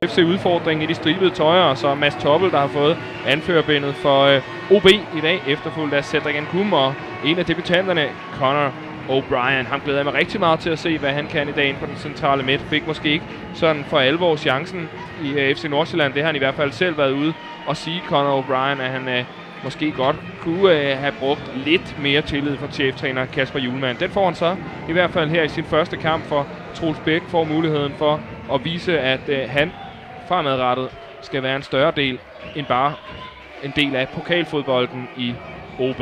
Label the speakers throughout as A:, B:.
A: FC udfordringen i de stribede tøjer, og så Mads Toppel, der har fået anførerbindet for OB i dag, efterfulgt af Cedric Nkum og en af debutanterne, Conor O'Brien. Han glæder mig rigtig meget til at se, hvad han kan i dag inde på den centrale midt. Fik måske ikke sådan for alvor chancen i FC Nordsjælland. Det har han i hvert fald selv været ude og sige, Conor O'Brien, at han måske godt kunne have brugt lidt mere tillid fra cheftræner Kasper Hjulmand. Den får han så i hvert fald her i sin første kamp, for Troels Bæk får muligheden for at vise, at han fremadrettet skal være en større del end bare en del af pokalfodbolden i OB.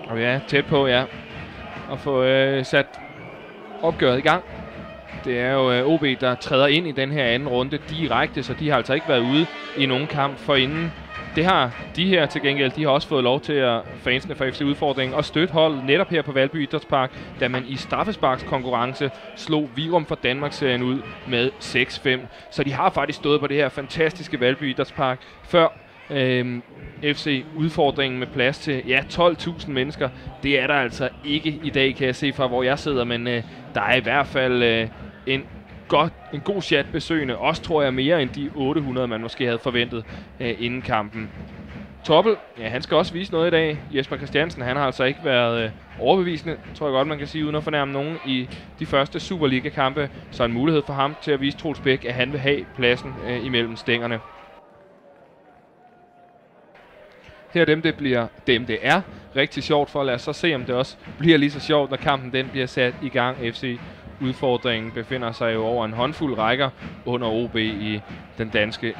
A: Og vi er tæt på, ja, at få sat opgøret i gang. Det er jo OB, der træder ind i den her anden runde direkte, så de har altså ikke været ude i nogen kamp forinden. Det har de her til gengæld. De har også fået lov til at fansene fra FC Udfordringen og støtte holdet netop her på Valby Idrætspark, da man i straffesparkskonkurrence slog Virum for Danmarksserien ud med 6-5. Så de har faktisk stået på det her fantastiske Valby Idrætspark før FC Udfordringen med plads til 12.000 mennesker. Det er der altså ikke i dag, kan jeg se fra hvor jeg sidder, men der er i hvert fald en god chat besøgende. Også tror jeg mere end de 800, man måske havde forventet inden kampen. Toppel, ja, han skal også vise noget i dag. Jesper Christiansen, han har altså ikke været overbevisende, tror jeg godt, man kan sige, uden at fornærme nogen i de første Superliga-kampe. Så en mulighed for ham til at vise Troels Bæk, at han vil have pladsen imellem stængerne. Her det er rigtig sjovt for. Lad os så se, om det også bliver lige så sjovt, når kampen den bliver sat i gang. FC Udfordringen befinder sig jo over en håndfuld rækker under OB i den danske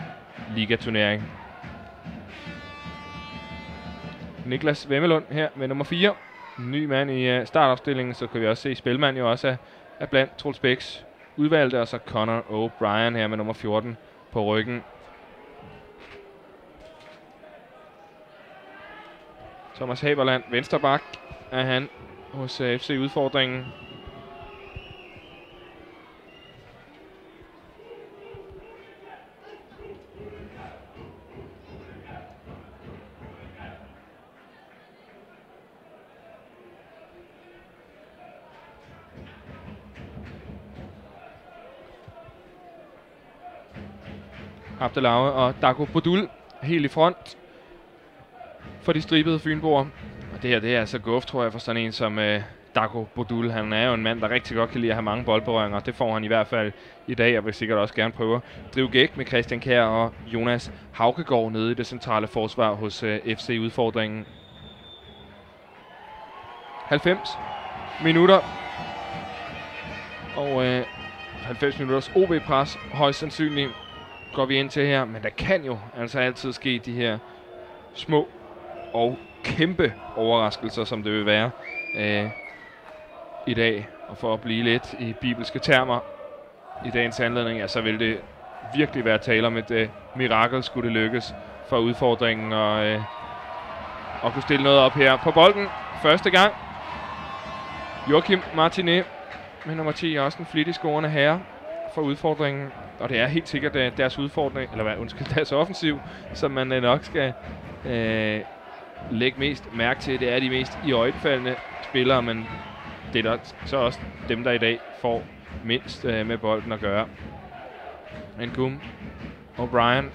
A: ligaturnering. Niklas Vemmelund her med nummer 4. Ny mand i startopstillingen, så kan vi også se Spelman jo også er blandt Troels Bæks udvalgte, og så Conor O'Brien her med nummer 14 på ryggen. Thomas Haberland, venstreback, er han hos FC Udfordringen. Abdelave og Dago Bodul helt i front for de stribede fynboer. Og det her, det er altså guf, tror jeg, for sådan en som Dago Bodul. Han er jo en mand, der rigtig godt kan lide at have mange boldberøringer. Det får han i hvert fald i dag, og vil sikkert også gerne prøve at drive gæk med Christian Kjær og Jonas Haukegaard nede i det centrale forsvar hos FC Udfordringen. 90 minutter. Og 90 minutters OB-pres, højst sandsynligt, går vi ind til her. Men der kan jo altså altid ske de her små og kæmpe overraskelser, som det vil være i dag. Og for at blive lidt i bibelske termer i dagens anledning, ja, så vil det virkelig være tale om et mirakel, skulle det lykkes for Udfordringen og kunne stille noget op her på bolden. Første gang. Joachim Martinet med nummer 10, også en flittig scorende herre for Udfordringen. Og det er helt sikkert deres udfordring, eller deres offensiv, som man nok skal lægge mest mærke til. Det er de mest iøjnefaldende spillere, men det er så også dem, der i dag får mindst med bolden at gøre. Nkum, O'Brien.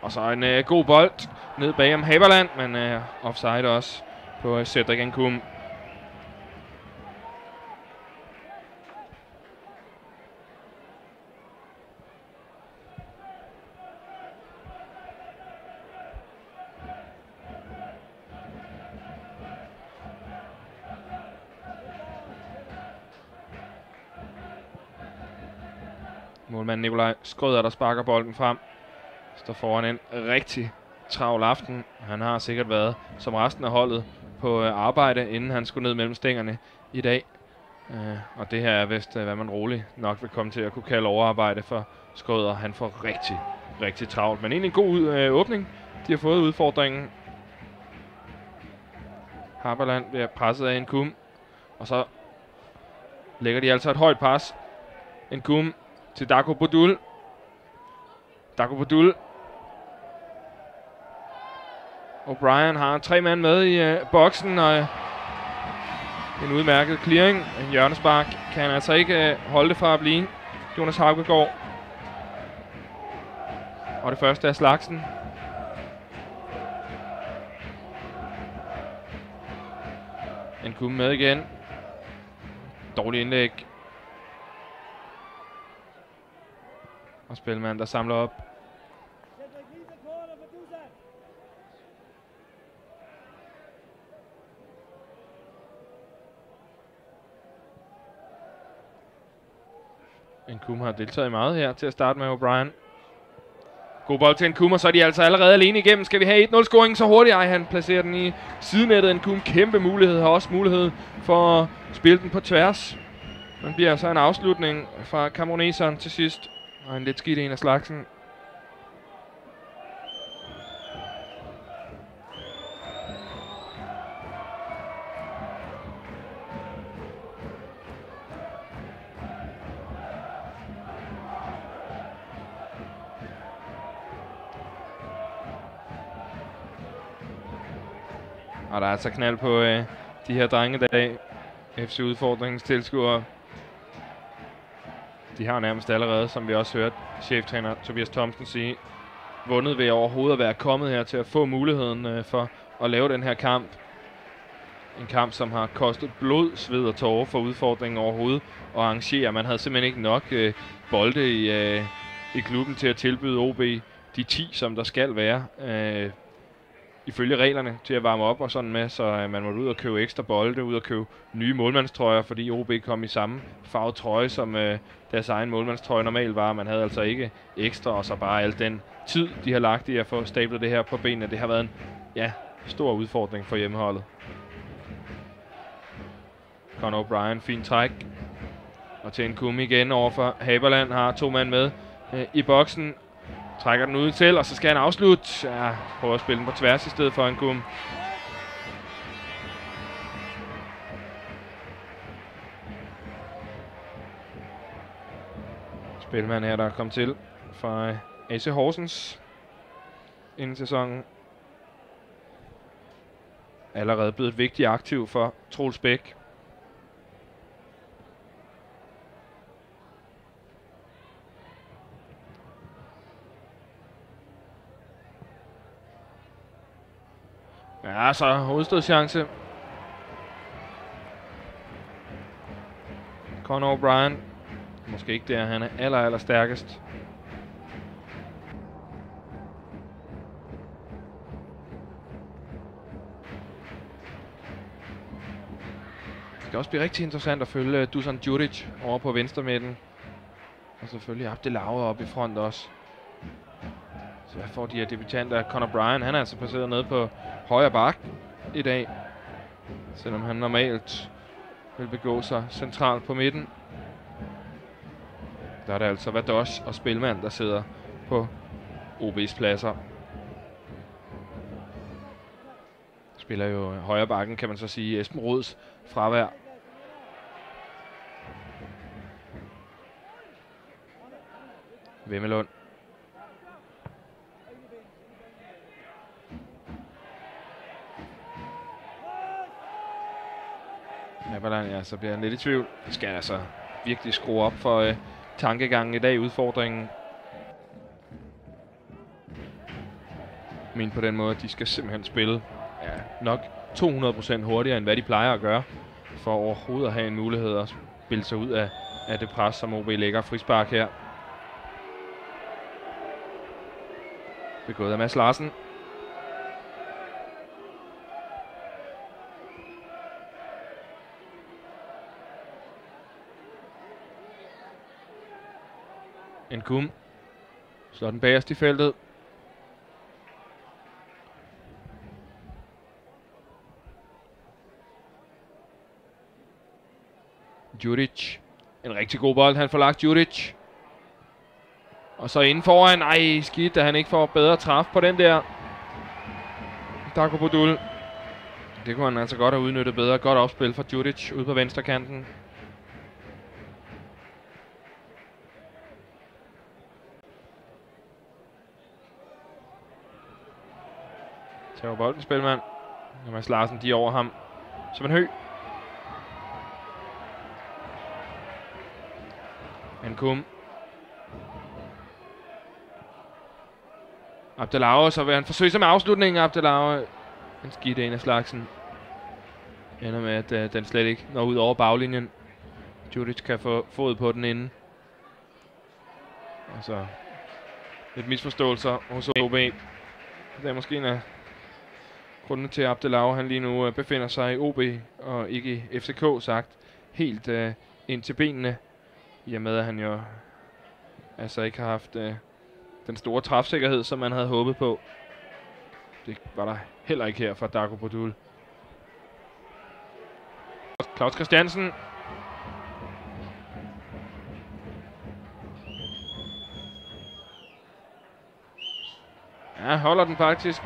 A: Og så en god bold ned bagom Haberland, men offside også på Cedric Nkum. Målmand Nikolaj Skrøder, der sparker bolden frem, står foran en rigtig travl aften. Han har sikkert været, som resten af holdet, på arbejde, inden han skulle ned mellem stængerne i dag. Og det her er vist, hvad man roligt nok vil komme til at kunne kalde overarbejde for Skrøder. Han får rigtig, rigtig travlt. Men egentlig en god åbning. De har fået Udfordringen. Haberland bliver presset af Nkum. Og så lægger de altså et højt pres. Nkum til Dago Bodul. Dago Bodul. O'Brien har 3 mand med i boksen, og en udmærket clearing. En hjørnespark kan han altså ikke holde det fra at blive. Jonas Haugegaard. Og det første er Slagsen. En kumme med igen. Dårlig indlæg. Og spilmand, der samler op. En kumme har deltaget meget her til at starte med O'Brien. God bold til en kumme, og så er de altså allerede alene igennem. Skal vi have 1-0-scoring så hurtigt? Ej, han placerer den i sidenettet. En kumme, kæmpe mulighed, har også mulighed for at spille den på tværs. Den bliver altså en afslutning fra cameruneseren til sidst. Og en lidt skidt en af Slagsen. Og der er altså knald på de her drengedage. FC Udfordringens tilskuere. De har nærmest allerede, som vi også hørte cheftræner Tobias Thomsen sige, vundet ved overhovedet at være kommet her til at få muligheden for at lave den her kamp. En kamp, som har kostet blod, sved og tårer for Udfordringen overhovedet at arrangere. Man havde simpelthen ikke nok bolde i klubben til at tilbyde OB de 10, som der skal være. Ifølge reglerne til at varme op og sådan med, så man måtte ud og købe ekstra bolde, ud og købe nye målmandstrøjer, fordi OB kom i samme farve trøje, som deres egen målmandstrøje normalt var. Man havde altså ikke ekstra, og så bare al den tid, de har lagt i at få stablet det her på benene. Det har været en stor udfordring for hjemmeholdet. Conor O'Brien, fint træk. Og til en kumme igen overfor Haberland, har 2 mand med i boksen. Trækker den ud til, og så skal han afslutte. Ja, prøver at spille den på tværs i stedet for en kumme. Spilmand her, der er kommet til fra AC Horsens inden sæsonen. Allerede blevet et vigtigt aktiv for Troels Bæk. Ja, så hovedstødschance. Conor O'Brien. Måske ikke der, han er aller stærkest. Det skal også blive rigtig interessant at følge Dusan Đurić over på venstre midten. Og selvfølgelig Abdelauer op i front også. Så hvad får de her debutanter? Conor O'Brien, han er altså placeret nede på højre bak i dag. Selvom han normalt vil begå sig centralt på midten. Der er det altså Vados og Spilmand, der sidder på OB's pladser. Spiller jo højre bakken, kan man så sige. Esben Rods fravær. Vemmelund. Ja, så bliver han lidt i tvivl. Det skal altså virkelig skrue op for tankegangen i dag i udfordringen. Men på den måde, at de skal simpelthen spille nok 200% hurtigere, end hvad de plejer at gøre, for overhovedet at have en mulighed at spille sig ud af det pres, som OB lægger. Frispark her. Begået af Mads Larsen. En kum. Slår den bagerst i feltet. Đurić. En rigtig god bold, han får lagt Đurić. Og så inden foran. Ej, skidt, at han ikke får bedre træf på den der. Darko Bodul. Det kunne han altså godt have udnyttet bedre. Godt opspil fra Đurić ude på venstre kanten. Tager bolden, spilmand. Og Mads Larsen, de er over ham. Som en hø. Nkum. Abdelauer, så vil han forsøge sig med afslutningen. Abdelauer, en skidt en af slagsen. Ender med, at den slet ikke når ud over baglinjen. Djuric kan få fod på den inden. Altså, lidt misforståelser hos OB. Det er måske en af grundene til, at Abdelauer han lige nu befinder sig i OB og ikke i FCK, sagt helt ind til benene. I og med, at han jo altså ikke har haft den store træfsikkerhed, som man havde håbet på. Det var der heller ikke her fra Darko Bodul. Claus Christiansen. Ja, holder den faktisk.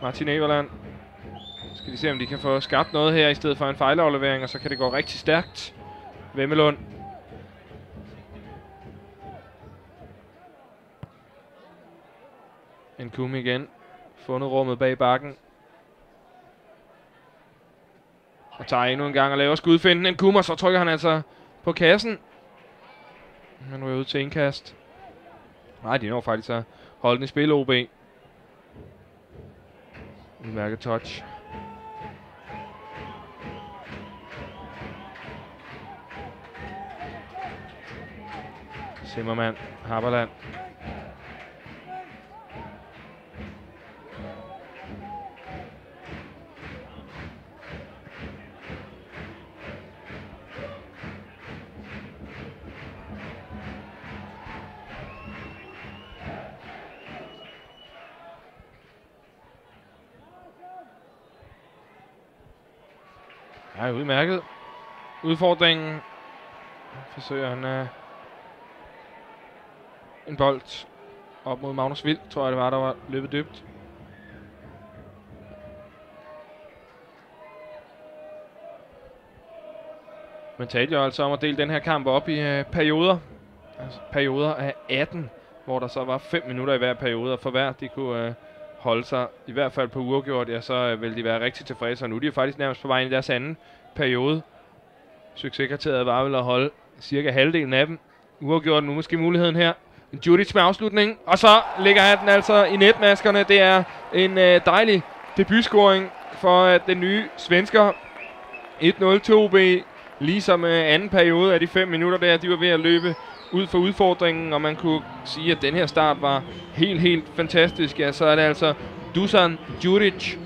A: Martin Everland. Skal de se, om de kan få skabt noget her, i stedet for en fejlaflevering, og så kan det gå rigtig stærkt. Vemmelund. Nkum igen. Fundet rummet bag bakken. Og tager endnu en gang og laver skudfinden. Nkum, og så trykker han altså på kassen. Han var ud til indkast. Nej, de når faktisk at holde den i spil, OB. Udmærket touch. Zimmermann, Haberland. Ja, udmærket. Udfordringen. Forsøger han en bold op mod Magnus Wild, tror jeg det var, der var løbet dybt. Men talte jo altså om at dele den her kamp op i perioder. Altså perioder af 18, hvor der så var 5 minutter i hver periode, og for hver de kunne holde sig, i hvert fald på uafgjort, ja, så vil de være rigtig tilfredse. Og nu er de jo faktisk nærmest på vej ind i deres anden periode. Succeskriteriet var vel at holde cirka halvdelen af dem. Uafgjort nu måske muligheden her. En Djuric med afslutning, og så ligger han den altså i netmaskerne. Det er en dejlig debutscoring for den nye svensker. 1-0 til OB, ligesom anden periode af de 5 minutter der, de var ved at løbe ud for udfordringen, og man kunne sige, at den her start var helt fantastisk. Ja, så er det altså Dusan Djuric,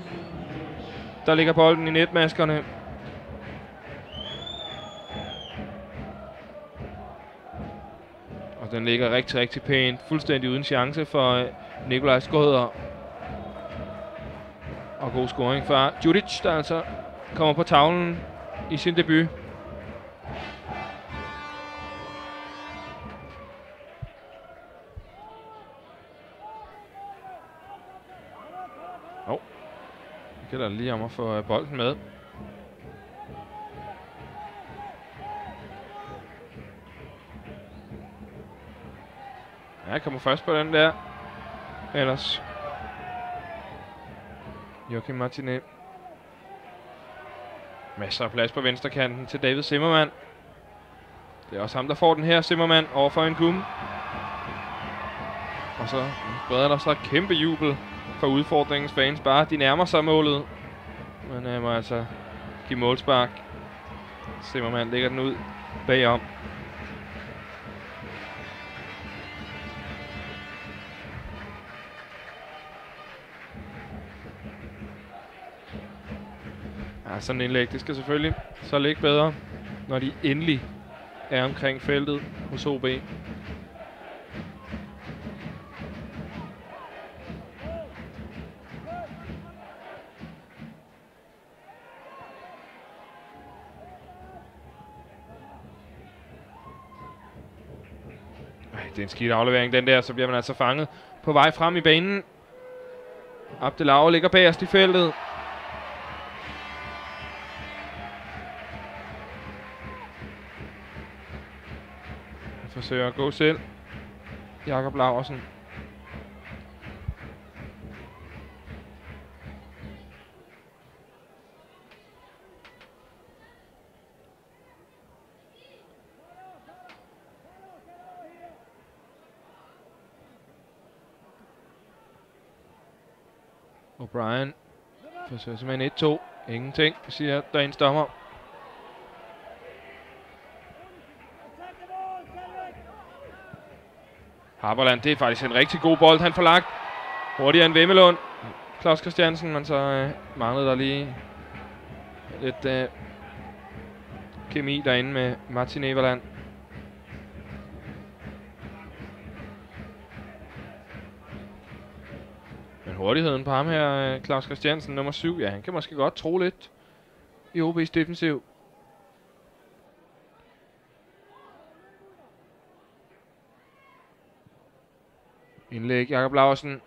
A: der ligger bolden i netmaskerne. Og den ligger rigtig pænt, fuldstændig uden chance for Nikolaj Skodder. Og god scoring fra Djuric, der altså kommer på tavlen i sin debut. Det gælder lige om at få bolden med. Ja, jeg kommer først på den der. Ellers Joachim Martinet. Masser af plads på venstrekanten til David Zimmermann. Det er også ham, der får den her, Zimmermann, overfor Nkum. Og så breder der så et kæmpe jubel for udfordringens fans. Bare de nærmer sig målet. Men må altså give målspark. Zimmermann lægger den ud bagom. Ja, sådan en indlæg, det skal selvfølgelig så ligge bedre, når de endelig er omkring feltet hos OB. Det er en skidt aflevering, den der, så bliver man altså fanget på vej frem i banen. Abdelauer ligger bagerst i feltet. Han forsøger at gå selv. Jakob Laursen. O'Brien forsøger simpelthen 1-2. Ingenting, siger dagens dommer. Haberland, det er faktisk en rigtig god bold, han får lagt. Hurtigere end Vemmelund. Claus Christiansen, men så manglede der lige lidt kemi derinde med Martin Everland. Men hurtigheden på ham her, Claus Christiansen, nummer 7, ja, han kan måske godt tro lidt i OB's defensiv. Indlæg, Jakob Laursen.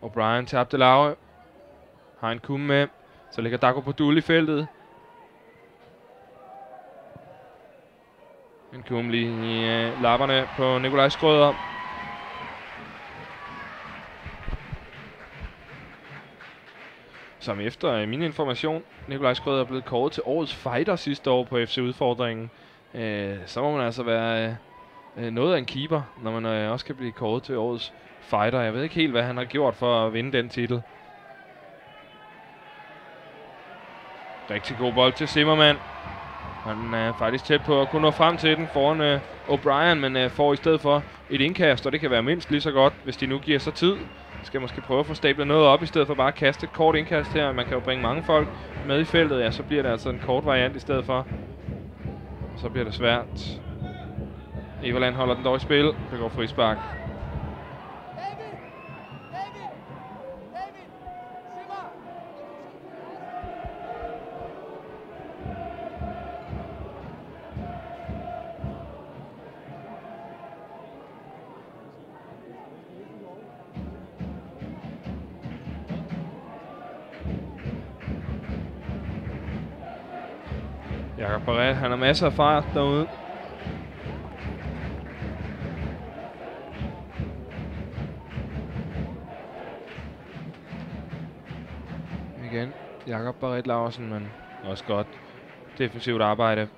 A: O'Brien til Abdelaue. Har en kumme med. Så ligger Dago Podul i feltet. En kumme lige i lapperne på Nikolaj Skrøder. Som efter min information, Nikolaj Skrøder er blevet kåret til årets fighter sidste år på FC Udfordringen. Så må man altså være noget af en keeper, når man også kan blive kåret til årets fighter. Jeg ved ikke helt, hvad han har gjort for at vinde den titel. Rigtig god bold til Zimmermann. Han er faktisk tæt på at kunne nå frem til den foran O'Brien, men får i stedet for et indkast, og det kan være mindst lige så godt, hvis de nu giver sig tid. Skal måske prøve at få stablet noget op, i stedet for bare at kaste et kort indkast her. Man kan jo bringe mange folk med i feltet, ja, så bliver det altså en kort variant i stedet for. Så bliver det svært. Everland holder den dog i spil. Det går frispark. Jakob Barret, han har masser af fart derude. Igen, Jakob Barret Laursen, men også godt defensivt arbejde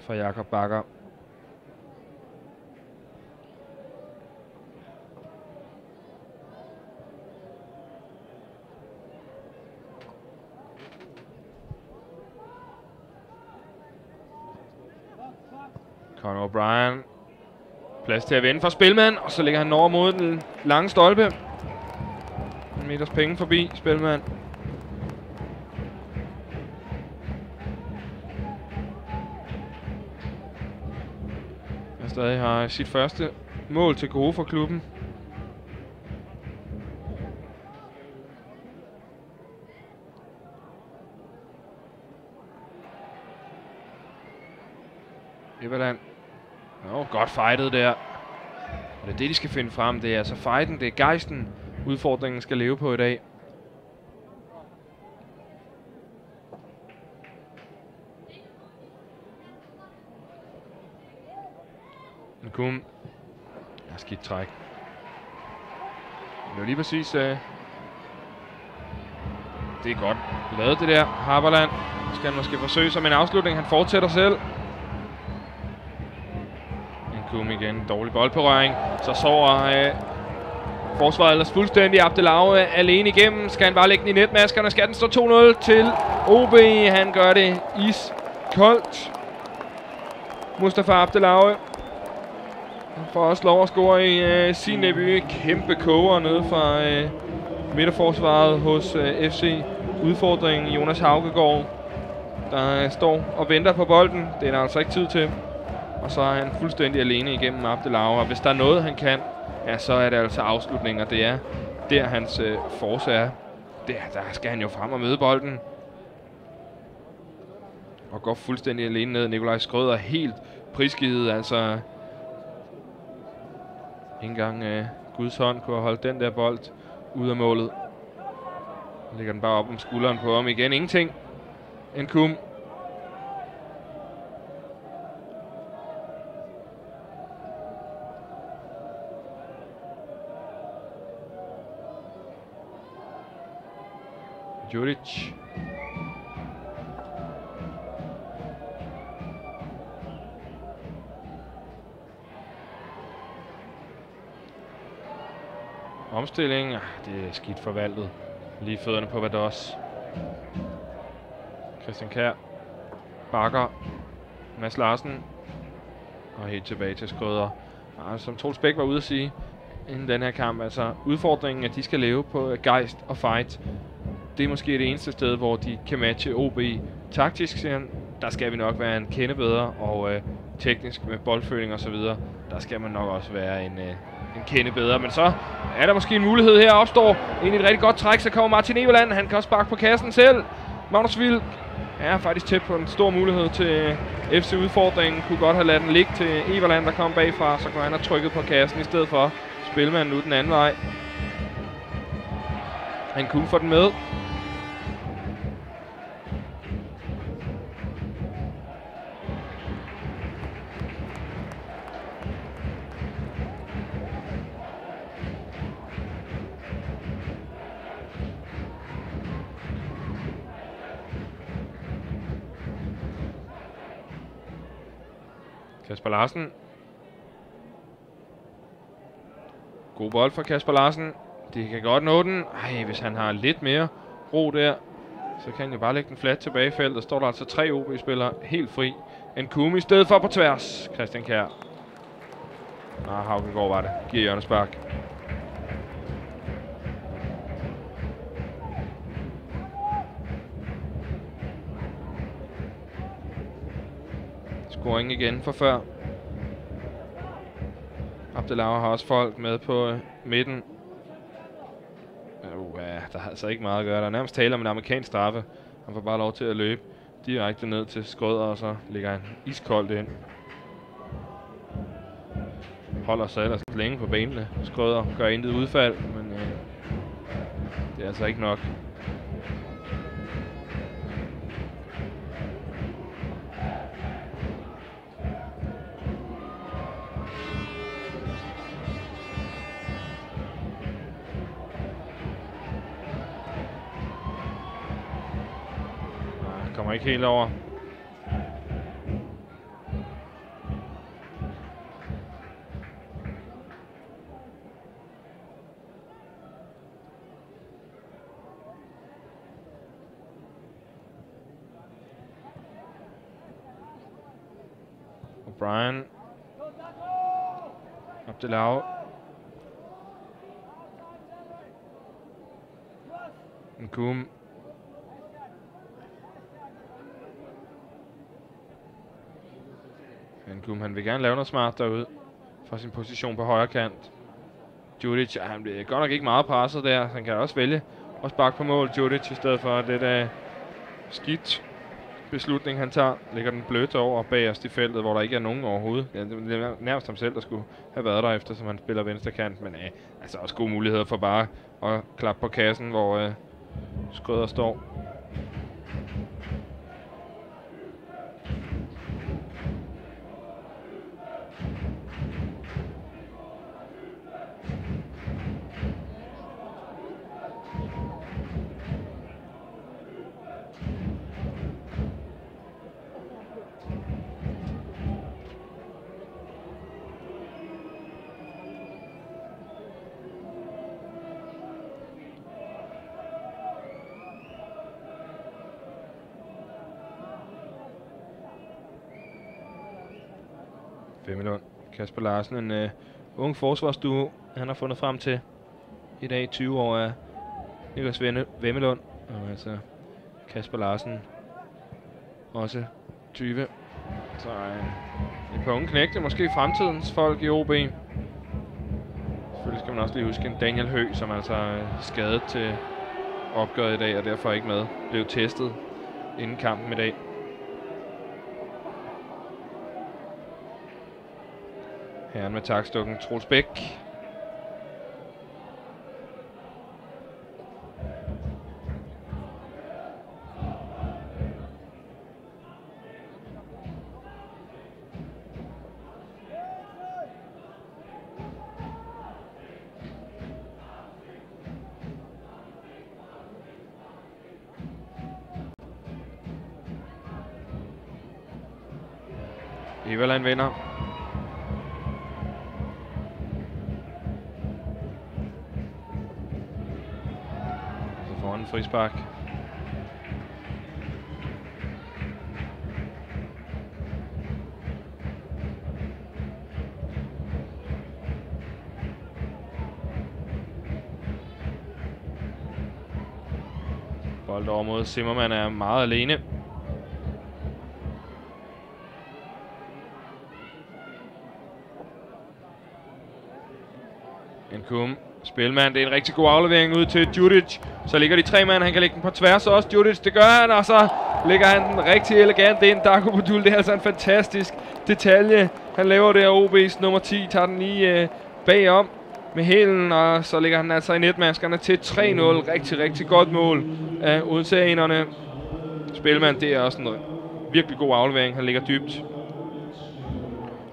A: fra Jakob Bakker. Conor O'Brien. Plads til at vende for Spilmand, og så ligger han over mod den lange stolpe. En meters penge forbi Spilmand. Han stadig har sit første mål til gode for klubben. Everland. Godt fightet der. Og det er det, de skal finde frem. Det er altså fighten, det er gejsten, udfordringen skal leve på i dag. En kumme. Ja, skidt træk. Det er lige præcis... det er godt lavet det der. Haberland skal han måske forsøge som en afslutning. Han fortsætter selv. Kumme igen. Dårlig boldberøring. Så sover forsvaret ellers fuldstændig. Abdelaue alene igennem. Skal han bare lægge den i netmaskerne? Skal den stå 2-0 til OB? Han gør det iskoldt. Mustafa Abdelaue. Han får også lov at score i sin debut. Kæmpe koger nede fra midterforsvaret hos FC Udfordringen. Jonas Haugegaard, der står og venter på bolden. Det er der altså ikke tid til. Og så er han fuldstændig alene igennem Abdelaue. Og hvis der er noget, han kan, ja, så er det altså afslutninger. Det er der, hans force er. Der skal han jo frem og møde bolden. Og går fuldstændig alene ned. Nikolaj Skrøder helt prisgivet. Altså, ikke engang Guds hånd kunne have holdt den der bold ud af målet. Lægger den bare op om skulderen på ham igen. Ingenting. En kum. Djuric. Omstilling. Det er skidt forvaltet. Lige fødderne på Vados. Christian Kjær. Bakker. Mads Larsen. Og helt tilbage til Skrøder. Som Troels Bæk var ude at sige inden den her kamp, altså udfordringen, at de skal leve på gejst og fight. Det er måske det eneste sted, hvor de kan matche OB. Taktisk, siger han, der skal vi nok være en kende bedre, og teknisk med boldføling og så videre, der skal man nok også være en kende bedre. Men så er der måske en mulighed her, opstår ind i et rigtig godt træk, så kommer Martin Everland, han kan også sparke på kassen selv. Magnus Wilk er faktisk tæt på en stor mulighed til FC udfordringen. Kunne godt have ladet den ligge til Everland, der kom bagfra, så kunne han have trykket på kassen i stedet for. Spilmanden nu den anden vej. Han kunne få den med. Kasper Larsen. God bold fra Kasper Larsen. De kan godt nå den. Ej, hvis han har lidt mere ro der, så kan han jo bare lægge den flat tilbage i feltet. Står der altså 3 OB-spillere helt fri. Nkoum i stedet for på tværs. Christian Kjær. Haugengaard var det. Giver hjørnespark. Scoring igen for før. Abdelauer har også folk med på midten. Der er altså ikke meget at gøre. Der er nærmest tale om en amerikansk straffe. Han får bare lov til at løbe direkte ned til Skrøder, og så ligger han iskoldt ind. Holder sig ellers længe på benene. Skrøder gør intet udfald, men det er altså ikke nok. Kommer ikke helt over. O'Brien. Abdelauer. Nkoum. Nkoum, han vil gerne lave noget smart derude fra sin position på højre kant. Djuric, han bliver godt nok ikke meget presset der. Han kan også vælge at sparke på mål, Djuric, i stedet for det der skidt beslutning, han tager. Lægger den blødt over bagerst i feltet, hvor der ikke er nogen overhovedet. Ja, det er nærmest ham selv, der skulle have været der efter, som han spiller venstre kant. Men altså også gode muligheder for bare at klappe på kassen, hvor Skrøder står. Vemmelund. Kasper Larsen, en ung forsvarsduo, han har fundet frem til i dag. 20 år af Niklas Vemmelund. Og altså Kasper Larsen også 20. Så et par unge knægte, måske fremtidens folk i OB. Selvfølgelig skal man også lige huske en Daniel Høgh, som altså er skadet til opgøret i dag, og derfor ikke med. Blev testet inden kampen i dag. Herren med takstukken, Troels Bæk. Heverland vinder. Så får han en frispark. Bold over mod Zimmermann er meget alene. Nkum, spilmand, det er en rigtig god aflevering ud til Djudic. Så ligger de 3 mand, han kan lægge den på tværs også. Djudic, det gør han, og så lægger han den rigtig elegant ind. Darko Budul, det er altså en fantastisk detalje. Han laver det, og OB's nummer 10 tager den lige bagom med hælen, og så ligger han altså i netmaskerne til 3-0. Rigtig, rigtig godt mål af odenseanerne. Spilmand, det er også en virkelig god aflevering. Han ligger dybt.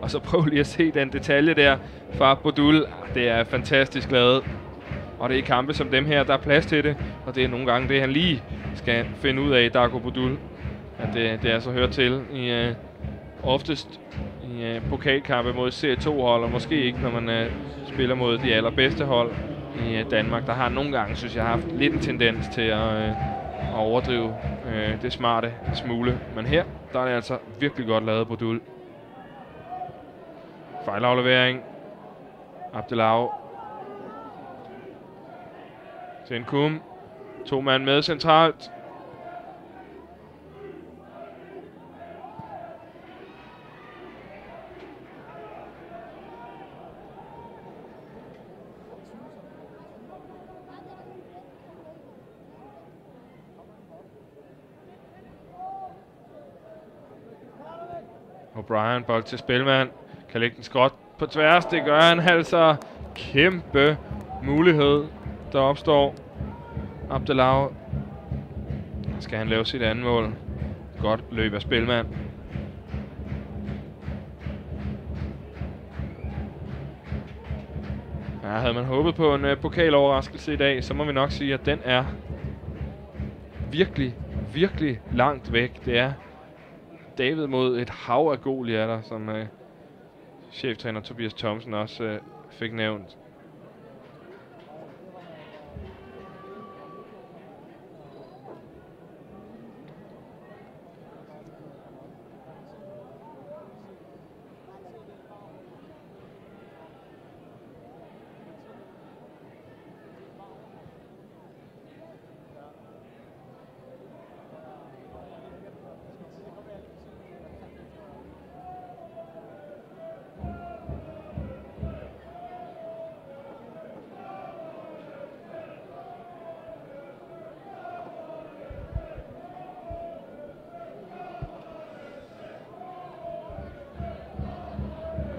A: Og så prøv lige at se den detalje der fra Budul. Det er fantastisk lavet. Og det er i kampe som dem her, der er plads til det. Og det er nogle gange det, han lige skal finde ud af, Darko Budul. At det er så hørt til i oftest i pokalkampe mod C2-hold, og måske ikke, når man spiller mod de allerbedste hold i Danmark. Der har nogle gange, synes jeg, haft lidt en tendens til at overdrive det smarte smule. Men her, der er det altså virkelig godt lavet Budul. Fejlaflevering. Abdelau. Til Nkum. 2 mand med centralt. O'Brien, bold til spilmand. Kan lægge den skråt på tværs. Det gør han altså. Kæmpe mulighed, der opstår. Abdelau. Skal han lave sit andet mål. Godt løb af spilmand. Ja, havde man håbet på en pokaloverraskelse i dag, så må vi nok sige, at den er virkelig, virkelig langt væk. Det er David mod et hav af Goliater, som cheftræner Tobias Thomsen også fik nævnt.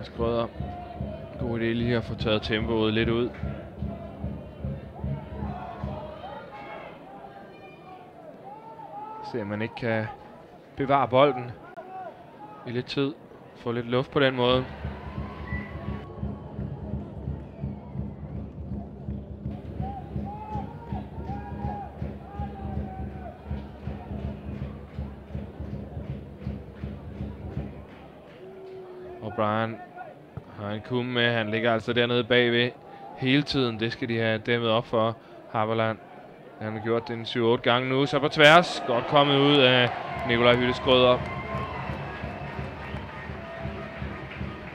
A: Skrøder. God idé lige at få taget tempoet lidt ud. Se om man ikke kan bevare bolden i lidt tid. Få lidt luft på den måde. O'Brien har en kumme med. Han ligger altså dernede bagved hele tiden. Det skal de have dæmmet op for Haberland. Han har gjort det 7-8 gange nu. Så på tværs. Godt kommet ud af Nikolaj Hytteskrøder.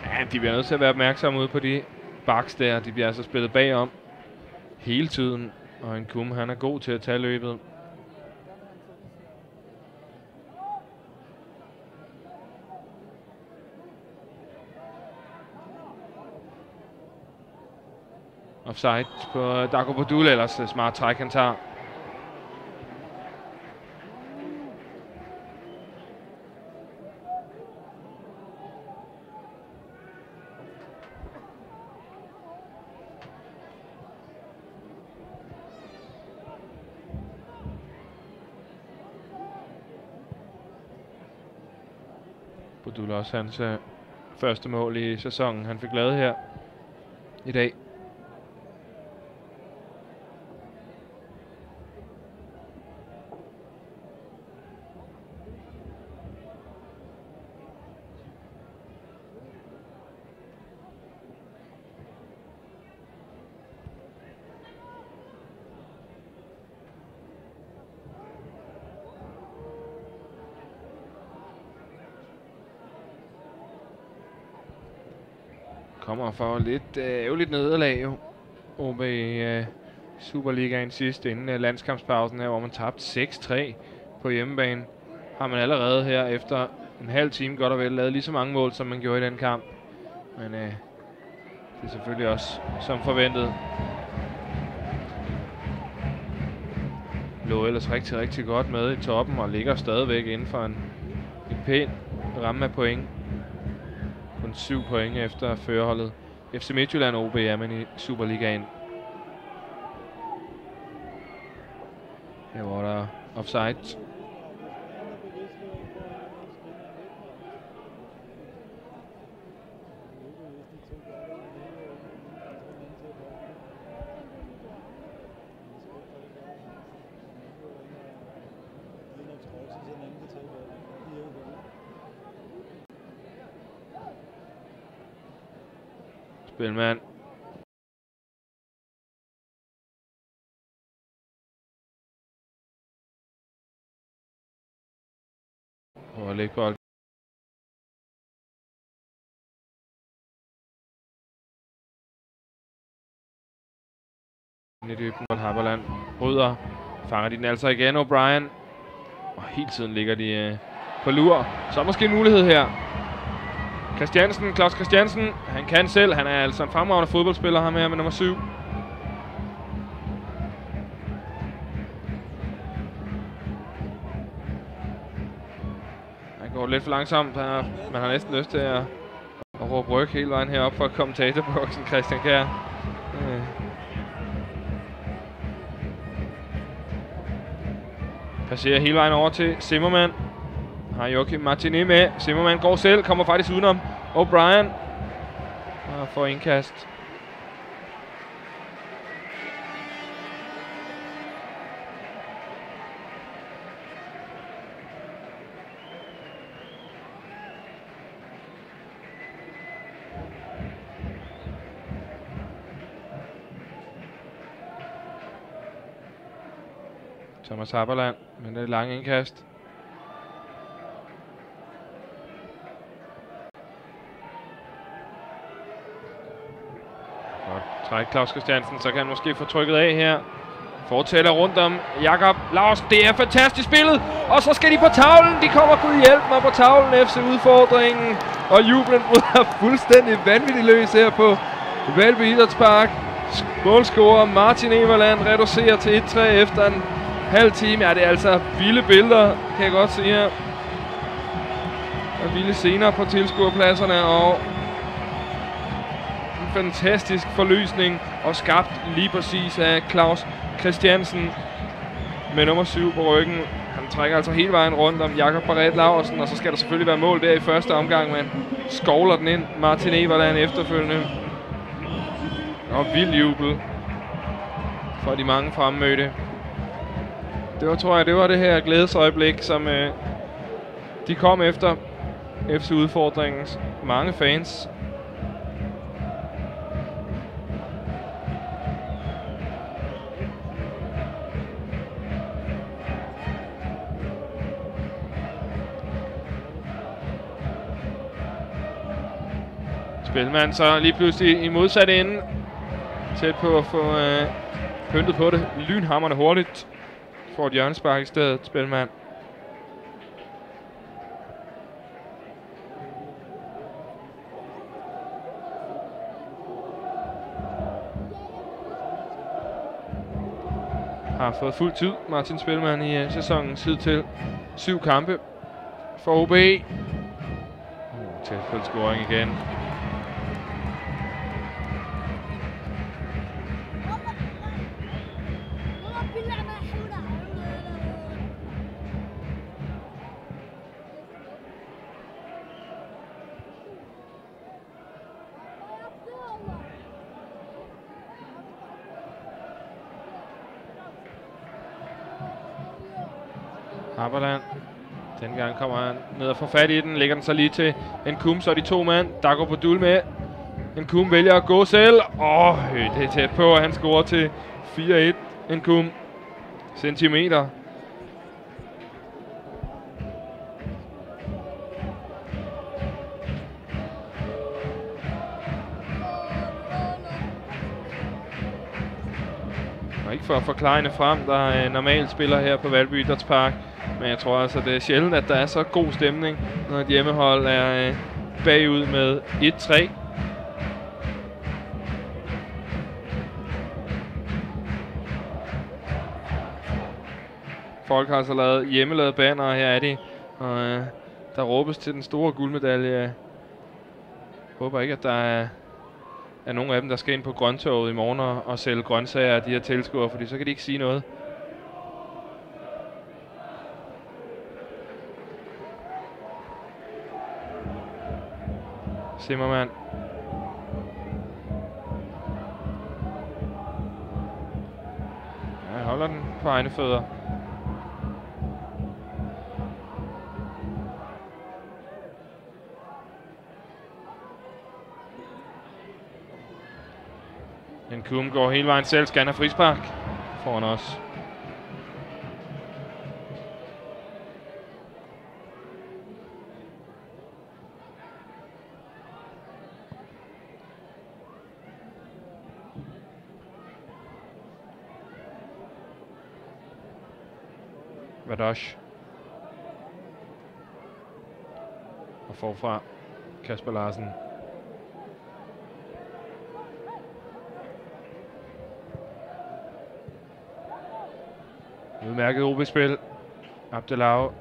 A: Ja, de bliver nødt til at være opmærksomme ude på de baks der. De bliver altså spillet bagom hele tiden. Og en kumme, han er god til at tage løbet. Offside på Darko Budul, ellers smart træk han tager. Budul også hans første mål i sæsonen, han fik lavet her i dag. kommer for lidt ærgerligt nederlag jo. OB i Superligaen sidst inden landskampspausen her, hvor man tabte 6-3 på hjemmebane. Har man allerede her efter en halv time godt og vel lavet lige så mange mål, som man gjorde i den kamp. Men det er selvfølgelig også som forventet. Lå ellers rigtig, rigtig godt med i toppen og ligger stadigvæk inden for en pæn ramme af point. Kun 7 point efter førerholdet. FC Midtjylland OB er man i Superligaen. Her var der offside. Spilmand. Og lægge bold. I dybden, og Haberland bryder. Fanger de den altså igen, O'Brien. Og hele tiden ligger de på lur. Så er måske en mulighed her. Christiansen, Claus Christiansen, han kan selv. Han er altså en fremragende fodboldspiller, ham her med nummer 7. Han går lidt for langsomt. Man har næsten lyst til at råbe ryg hele vejen herop fra kommentatorboksen, Christian Kjær. Passerer hele vejen over til Zimmermann. Har Joachim Martinet med. Zimmermann går selv, kommer faktisk udenom O'Brien. Og får indkast. Thomas Haberland med det lange indkast. Godt træk Claus Christiansen, så kan han måske få trykket af her. Fortæller rundt om Jakob Larsen. Det er fantastisk spillet, og så skal de på tavlen. De kommer kunne hjælpe mig på tavlen, FC udfordringen. Og jublen bryder fuldstændig vanvittigt løs her på Valby Idrætspark. Målscorer Martin Everland reducerer til 1-3 efter en halv time. Ja, det er altså vilde billeder, kan jeg godt se her. Og vilde scener på tilskuerpladserne, og en fantastisk forløsning, og skabt lige præcis af Claus Christiansen med nummer 7 på ryggen. Han trækker altså hele vejen rundt om Jakob Barret Laursen, og så skal der selvfølgelig være mål der i første omgang, men skovler den ind Martin Everland efterfølgende. Og vild jubel for de mange fremmødte. Tror jeg, det var det her glædesøjeblik, som de kom efter FC udfordringens mange fans. Spilmand så lige pludselig i modsat ende. Tæt på at få pyntet på det lynhamrende hurtigt. Får et hjørnespark i stedet, Spilmand. Har fået fuld tid, Martin Spilmand, i sæsonens hidtil 7 kampe for OB. Tilfældet scoring igen. Haberland. Dengang kommer han ned og får fat i den. Lægger den så lige til Nkum, så er de 2 mand. Der går Bodul med. Nkum vælger at gå selv. Det er tæt på, at han scorer til 4-1. Nkum. Centimeter. ikke for at forklare frem, der normalt spiller her på Valby Idrætspark. Men jeg tror altså, det er sjældent, at der er så god stemning, når et hjemmehold er bagud med 1-3. Folk har altså lavet hjemmelavet banner, og her er de. Og der råbes til den store guldmedalje. Jeg håber ikke, at der er nogen af dem, der skal ind på grøntoget i morgen og sælge grøntsager af de her tilskuere, fordi så kan de ikke sige noget. Zimmermann. Ja, holder den på egne fødder. Nkum går hele vejen selv, skal han have frispark foran os. Vadosh. Og forfra Kasper Larsen. Udmærket OB-spil. Abdelau.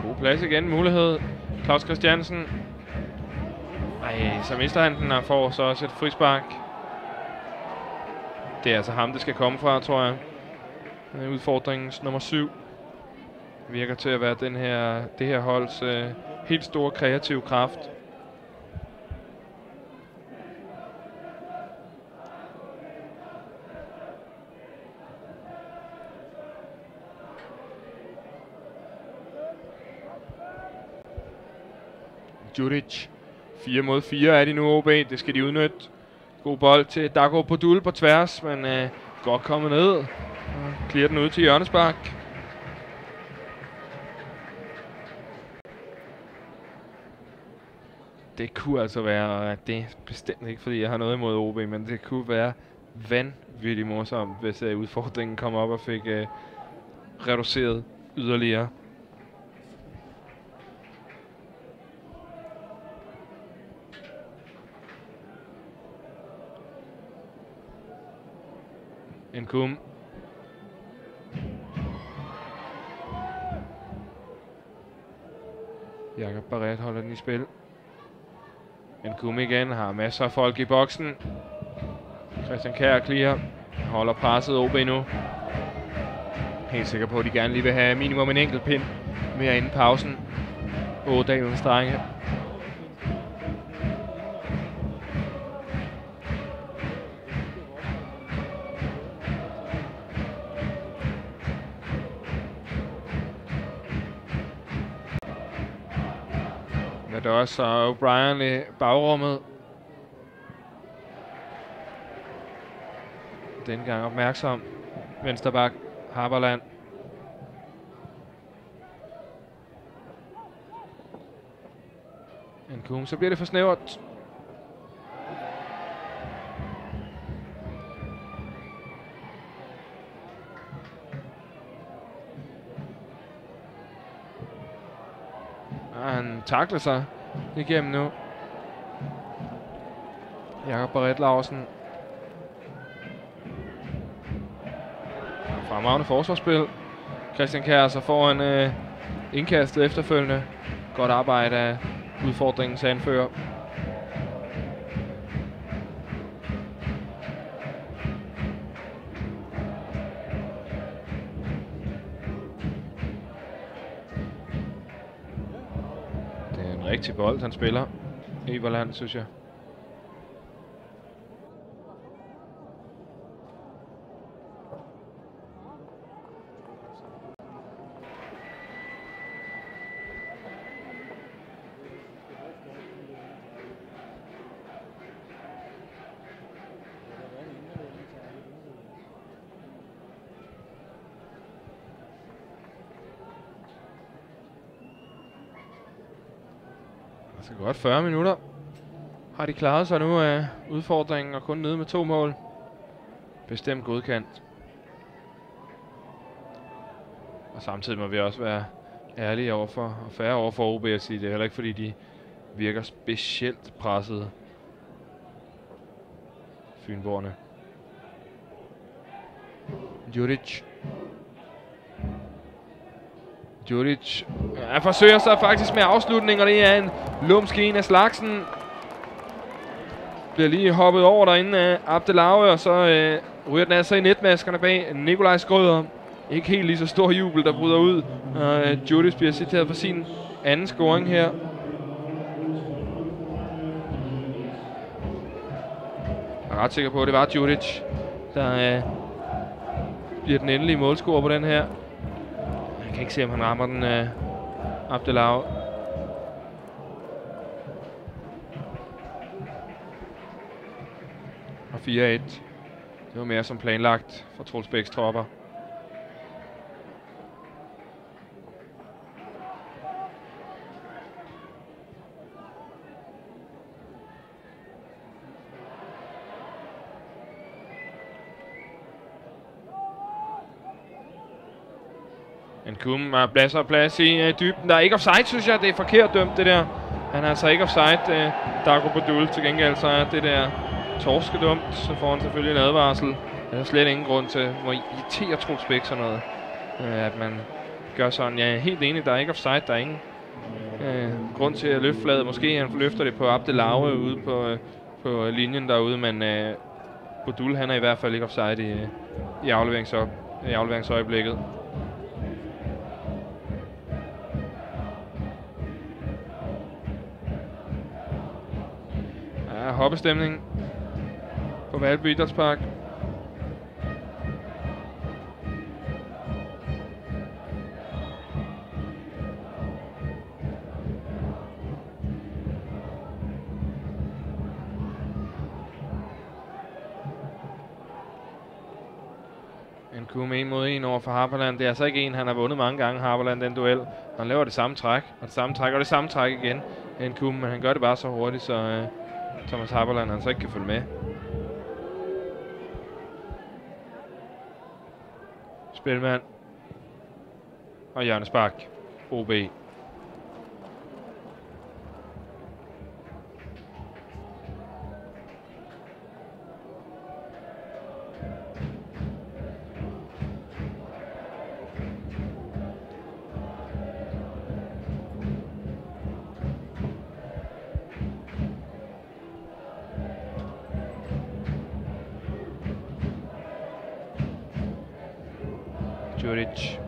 A: God plads igen. Mulighed. Claus Christiansen. Ej, så mister han den og får så også et frispark. Det er altså ham, det skal komme fra, tror jeg. Udfordringens nummer 7 virker til at være det her holds helt store kreative kraft. Djuric. 4 mod 4 er de nu, OB. Det skal de udnytte. God bold til Dago Podul på tværs, men godt kommet ned. Og clear den ud til hjørnespark. Det kunne altså være, det er bestemt ikke fordi jeg har noget imod OB, men det kunne være vanvittigt morsomt, hvis udfordringen kom op og fik reduceret yderligere. Nkum. Jakob Barret holder den i spil. Nkum igen, har masser af folk i boksen. Christian Kjær clear. Holder presset OB nu. Helt sikker på, at de gerne lige vil have minimum en enkelt pind mere inden pausen. Ådalens drenge. Der er også O'Brien i bagrummet. Den gang opmærksom. Vensterbak, Haberland. Nkum, så bliver det for snævert. Han takler sig igennem nu. Jakob Barret Larsen. Fremragende forsvarsspil. Christian Kjær så får en indkastet efterfølgende. Godt arbejde af udfordringens anfører. Rigtig bold, han spiller. Everland, synes jeg. Altså godt 40 minutter har de klaret sig nu af udfordringen og kun nede med 2 mål. Bestemt godkendt. Og samtidig må vi også være ærlige overfor og færre overfor OB at sige, det er heller ikke fordi de virker specielt pressede, fynboerne. Djuric forsøger sig faktisk med afslutning, og det er en lumsk en af slagsen. Bliver lige hoppet over derinde af Abdelave, og så ryger den altså i netmaskerne bag Nikolaj Skrøder. Ikke helt lige så stor jubel, der bryder ud. Og Djuric bliver citeret for sin anden scoring her. Jeg er ret sikker på, at det var Djuric, der bliver den endelige målscorer på den her. Jeg kan ikke se, om han rammer den Abdelave. Og 4-1. Det var mere som planlagt for Troels Bæks tropper. Nkum blæser plads i dybden. Der er ikke offside, synes jeg. Det er forkert dømt, det der. Han er altså ikke offside. Darko Badul til gengæld, så er det der torskedumt. Så får han selvfølgelig en advarsel. Der er slet ingen grund til, hvor irriterer Troels Bæk sådan noget. At man gør sådan. Jeg er helt enig, der er ikke offside. Der er ingen grund til at løfte fladet. Måske han løfter det på Abdelave ude på linjen derude, men Badul, han er i hvert fald ikke offside i afleveringsøjeblikket. Hoppestemning på Valby Idrætspark. Nkum 1 mod 1 over for Harperland. Det er altså ikke en, han har vundet mange gange, Harperland, den duel. Han laver det samme træk, og det samme træk, og det samme træk igen. Nkum, men han gør det bare så hurtigt, så Thomas Harperland han så ikke kan følge med. Spilmand. Og hjørnespark. OB. Djuric.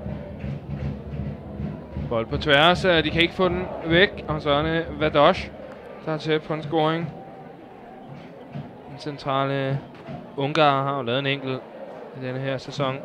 A: Bold på tværs, de kan ikke få den væk, og så er det Vadosh, der er tæt på en scoring. Den centrale Ungar har jo lavet en enkelt i denne her sæson.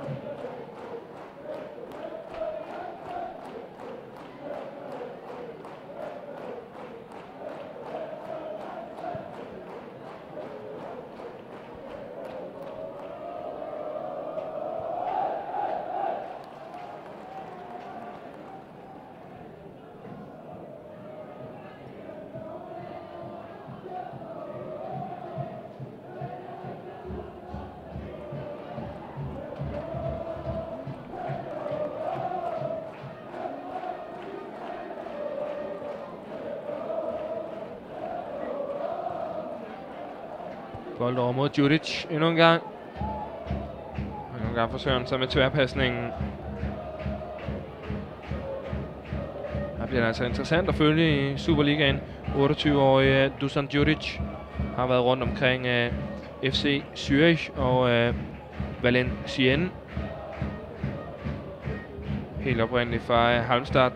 A: Bold over mod Djuric endnu en gang. Endnu en gang forsøger han sig med tværpasningen. Her bliver det altså interessant at følge i Superligaen. 28-årige Dusan Djuric har været rundt omkring FC Zürich og Valenciennes. Helt oprindeligt fra Halmstad.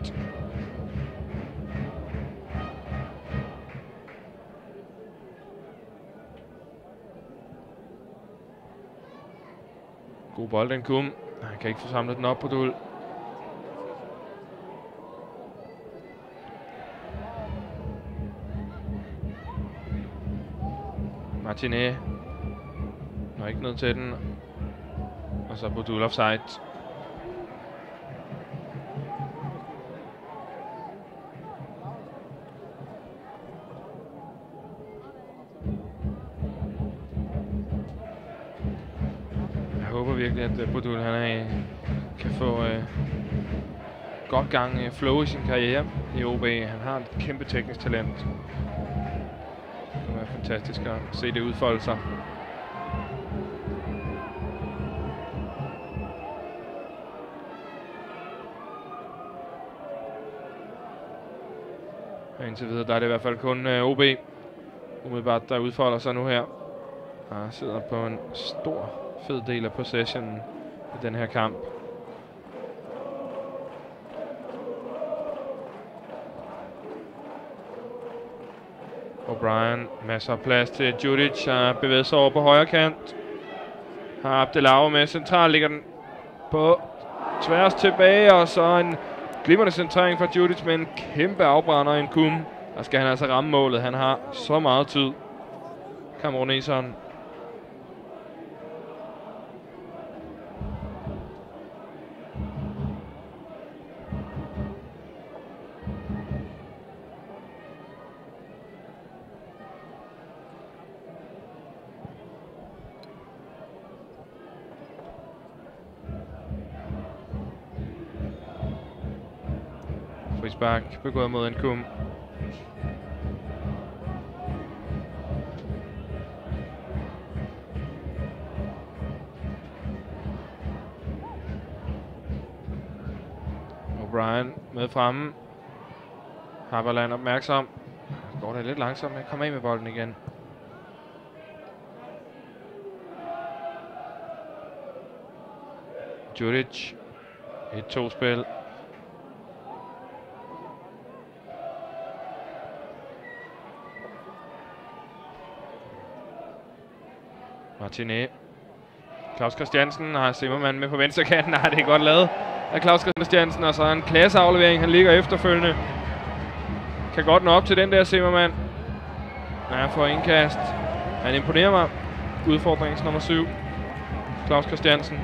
A: God bold, den kom. Han kan ikke få samlet den op på Dul. Martinet når ikke ned til den. Og så Bodul offside. virkelig, at Bodul han kan få godt gang flow i sin karriere i OB. Han har et kæmpe teknisk talent. Det er fantastisk at se det udfolde sig. Og indtil videre, der er det i hvert fald kun OB umiddelbart, der udfolder sig nu her. Og sidder på en stor, fed del af possessionen i den her kamp. O'Brien, masser af plads til Djudic, har bevæget sig over på højre kant. Har Abdelauer med central, ligger den på tværs tilbage, og så en glimrende centrering fra Djudic med en kæmpe afbrænder i en kum. Der skal han altså ramme målet, han har så meget tid. Cameroneseren. Frispark begået mod en kum. O'Brien med fremme. Haberland opmærksom. Går det lidt langsomt med at komme af med bolden igen. Djudic. 1-2-spil. Martinet. Claus Christiansen har Zimmermann med på venstre kanten. Nej, det er godt lavet af Claus Christiansen. Og så en klasseaflevering. Han ligger efterfølgende. Kan godt nå op til den der Zimmermann. Ja, han får indkast. Han imponerer mig. Udfordringens nummer 7. Claus Christiansen.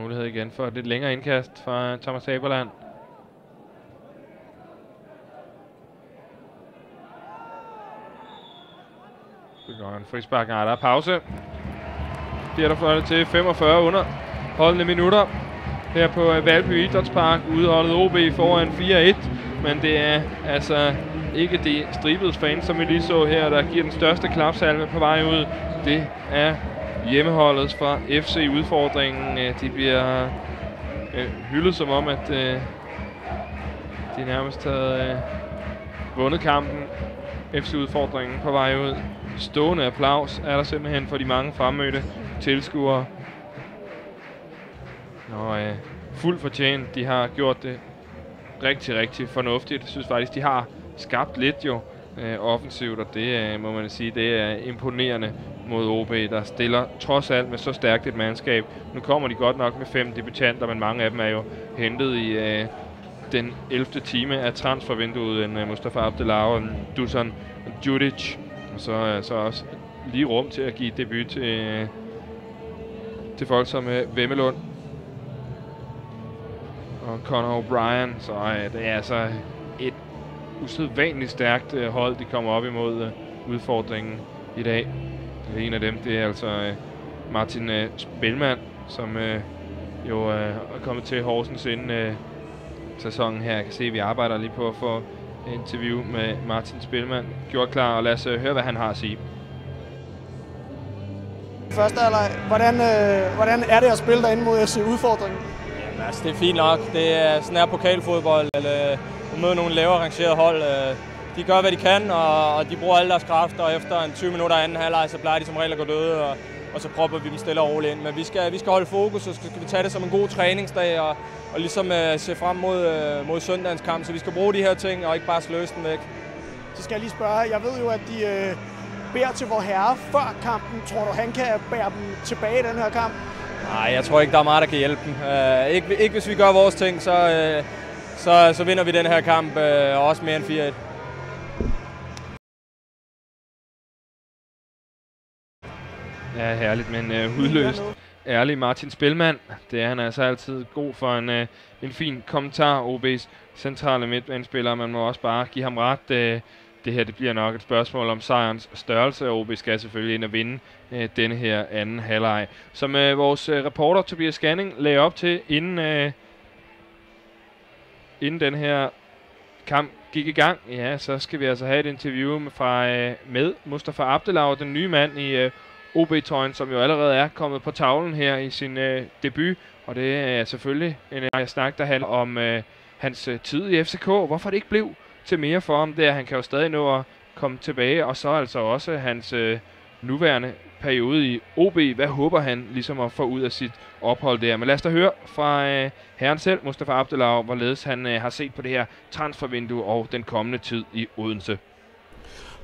A: Mulighed igen for et lidt længere indkast fra Thomas Haberland. Det går en frispark. Der er pause. Bliver der fløjtet til 45 under holdende minutter her på Valby Idrætspark. Udholdet OB foran 4-1, men det er altså ikke de stribede fans, som vi lige så her, der giver den største klapsalve på vej ud. Det er hjemmeholdet fra FC Udfordringen. De bliver hyldet som om, at de nærmest havde vundet kampen. FC Udfordringen på vej ud. Stående applaus er der simpelthen for de mange fremmødte tilskuere. Og fuldt fortjent. De har gjort det rigtig fornuftigt. Jeg synes faktisk, de har skabt lidt jo offensivt, og det må man sige, det er imponerende mod OB, der stiller trods alt med så stærkt et mandskab. Nu kommer de godt nok med 5 debutanter, men mange af dem er jo hentet i den 11. time af transfervinduet. En Mustafa Abdelauer, en Dusan Djudic, og så også lige rum til at give debut til folk som Vemmelund og Conor O'Brien. Så det er altså et usædvanligt stærkt hold, de kommer op imod udfordringen i dag. En af dem, det er altså Martin Spelman, som jo er kommet til Horsens inden sæsonen her. Jeg kan se, at vi arbejder lige på at få et interview med Martin Spelman gjort klar, og lad os høre, hvad han har at sige.
B: Første halvleg, hvordan er det at spille derinde mod FC Udfordringen?
C: Jamen, altså, det er fint nok. Det er sådan her pokalfodbold, eller møde nogle lavere rangerede hold. De gør, hvad de kan, og de bruger alle deres kræfter, og efter en 20 minutter anden halvleg, så plejer de som regel at gå døde, og så propper vi dem stille og roligt ind. Men vi skal holde fokus, og skal vi tage det som en god træningsdag, og ligesom se frem mod søndagens kamp. Så vi skal bruge de her ting, og ikke bare sløse den væk.
B: Så skal jeg lige spørge, jeg ved jo, at de beder til vor herre før kampen. Tror du, han kan bære dem tilbage i den her kamp?
C: Nej, jeg tror ikke, der er meget, der kan hjælpe dem. Ikke hvis vi gør vores ting, så vinder vi den her kamp, og også mere end 4-1.
A: Ja, herligt, men hudløst. Ærlig Martin Spilman. Det er han altså altid god for en fin kommentar. OB's centrale midtbanespiller. Man må også bare give ham ret. Det her det bliver nok et spørgsmål om sejrens størrelse. OB skal selvfølgelig ind og vinde denne her anden halvleg. Som vores reporter Tobias Scanning lagde op til inden den her kamp gik i gang, ja, så skal vi altså have et interview med Mustafa Abdelau, den nye mand i OB-trøjen, som jo allerede er kommet på tavlen her i sin debut. Og det er selvfølgelig en snak, der handler om hans tid i FCK. Hvorfor det ikke blev til mere for ham der. Han kan jo stadig nå at komme tilbage. Og så altså også hans nuværende periode i OB. Hvad håber han ligesom at få ud af sit ophold der? Men lad os da høre fra herren selv, Mustafa Abdelau, hvorledes han har set på det her transfervindue og den kommende tid i Odense.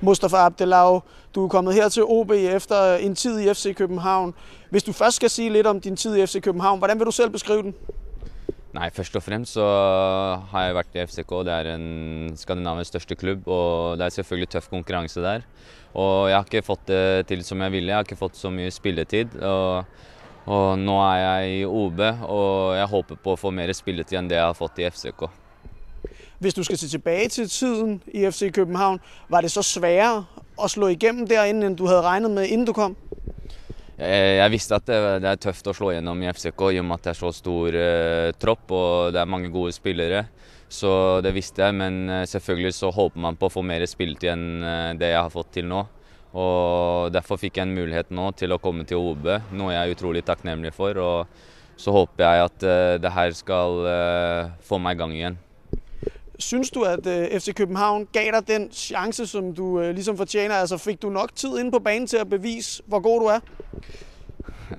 B: Mustafa Abdelau, du er kommet her til OB efter en tid i FC København. Hvis du først skal sige lidt om din tid i FC København, hvordan vil du selv beskrive den?
D: Nej, først og fremmest så har jeg vært i FCK. Det er en Skandinaviens største klubb, og det er selvfølgelig tøff konkurrence der. Og jeg har ikke fått det til som jeg ville. Jeg har ikke fått så mye spilletid. Og nå er jeg i OB, og jeg håper på at få mere spilletid end det jeg har fått i FCK.
B: Hvis du skal se tilbage til tiden i FC København, var det så sværere at slå igennem derinde, end du havde regnet med, inden du kom?
D: Jeg vidste at det er tøft å slå gjennom i FCK, i og med at det er så stor tropp og det er mange gode spillere. Så det visste jeg, men selvfølgelig så håper man på å få mer spilletid enn det jeg har fått til nå. Og derfor fikk jeg en mulighet nå til å komme til OB, noe jeg er utrolig takknemlig for. Og så håper jeg at det her skal få meg i gang igjen.
B: Synes du, at FC København gav dig den chance, som du ligesom fortjener? Altså fik du nok tid inde på banen til at bevise, hvor god du er?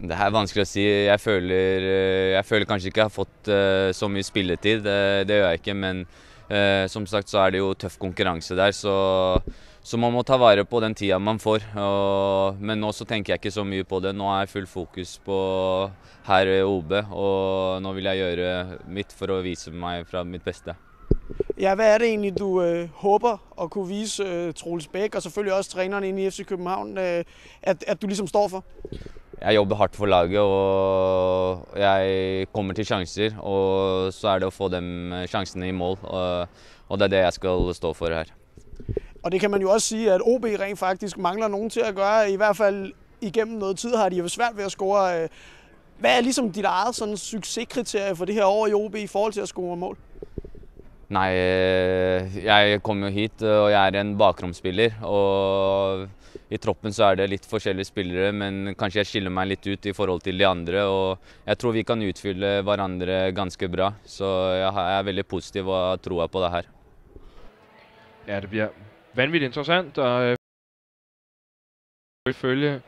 D: Det er vanskelig å si. Jeg føler kanskje ikke jeg har fått så mye spilletid. Det gjør jeg ikke, men som sagt så er det jo tøff konkurranse der, så man må ta vare på den tida man får. Men nå så tenker jeg ikke så mye på det. Nå er full fokus på her i OB, og nå vil jeg gjøre mitt for å vise meg fra mitt beste.
B: Ja, hvad er det egentlig, du håber at kunne vise Troels Bæk, og selvfølgelig også træneren inde i FC København, at du ligesom står for?
D: Jeg jobber hardt for laget, og jeg kommer til chancer, og så er det å få dem chancene i mål, og det er det jeg skal stå for her.
B: Og det kan man jo også sige, at OB rent faktisk mangler nogen til at gøre, i hvert fald igennem noget tid har de jo svært ved at score. Hvad er ligesom dit eget sådan succeskriterie for det her år i OB i forhold til at score mål?
D: Nej, jeg kom jo hit, og jeg er en bakromspiller, og i troppen så er det litt forskjellige spillere, men kanskje jeg skiller meg litt ut i forhold til de andre, og jeg tror vi kan utfylle hverandre ganske bra, så jeg er veldig positiv og tror på det her.
A: Ja, det bliver vanvittigt interessant at følge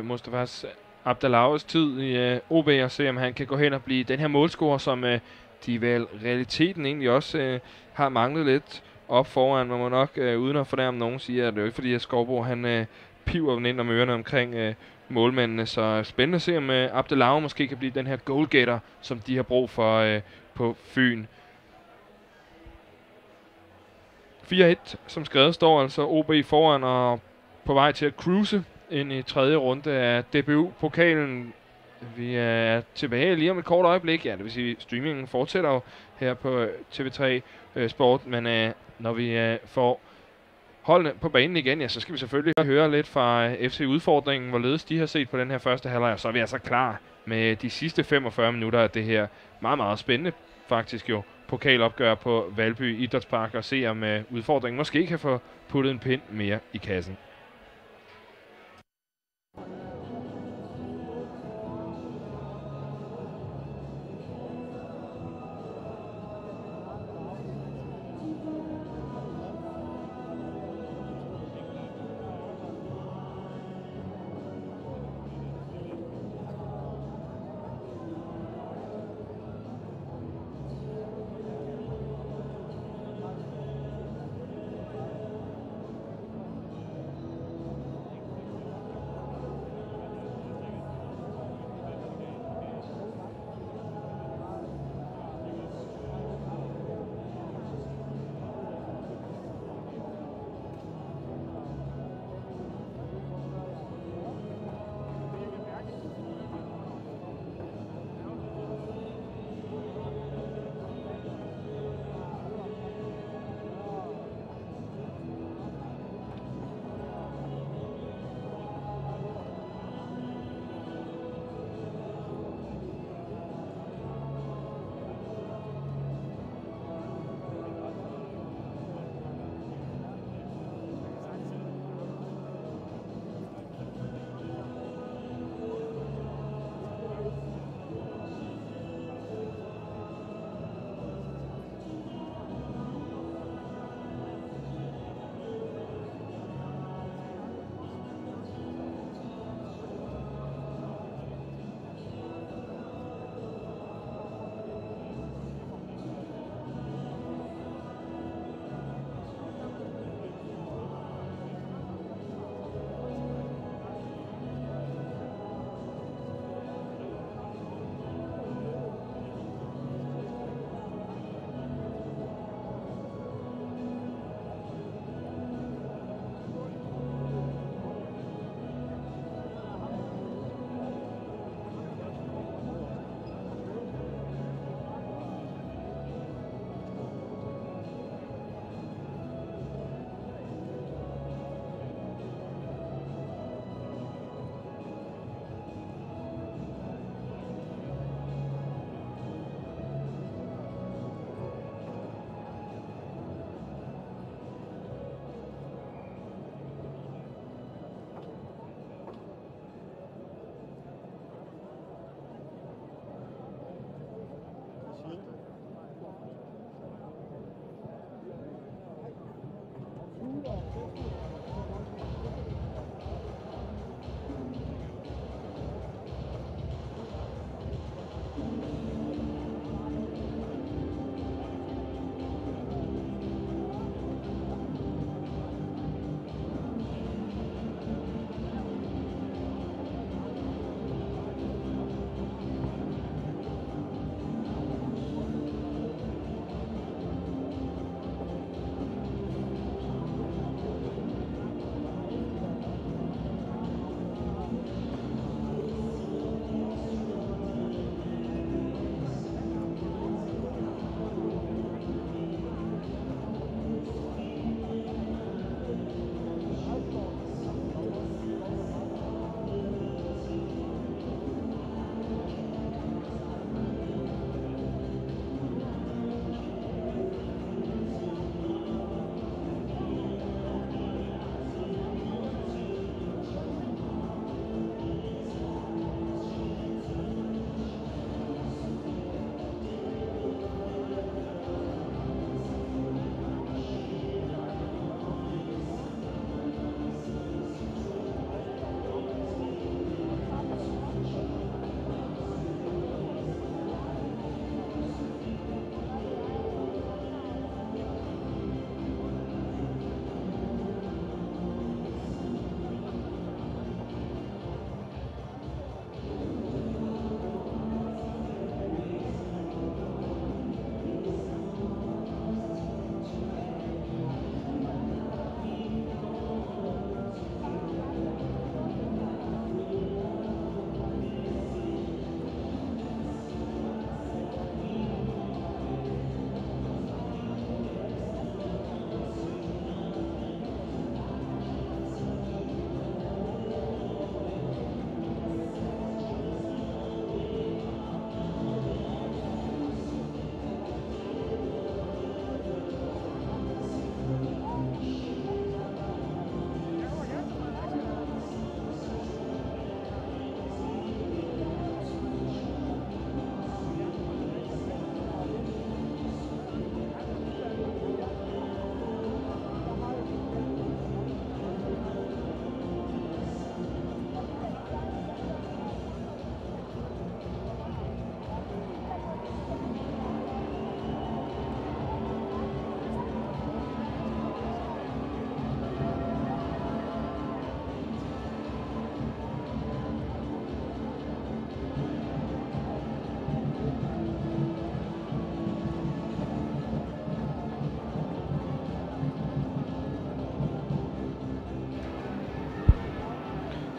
A: Mustafa Abdelau's tid i OB og se, om han kan gå hen og blive den her målscorer, som de vel realiteten egentlig også har manglet lidt op foran. Man må nok uden at fornærme nogen sige, at det er jo ikke fordi, at Skovbo han piver den ind om ørerne omkring målmændene. Så spændende at se, om Abdelau måske kan blive den her goalgetter, som de har brug for på Fyn. 4-1, som skrevet, står altså OB foran og på vej til at cruise ind i tredje runde af DBU-pokalen. Vi er tilbage lige om et kort øjeblik. Ja, det vil sige, streamingen fortsætter jo her på TV3 Sport. Men når vi får holdene på banen igen, ja, så skal vi selvfølgelig høre lidt fra FC-udfordringen, hvorledes de har set på den her første halvleg. Og så er vi altså klar med de sidste 45 minutter af det her meget, meget spændende faktisk jo pokalopgør på Valby Idrætspark, og se om udfordringen måske kan få puttet en pind mere i kassen.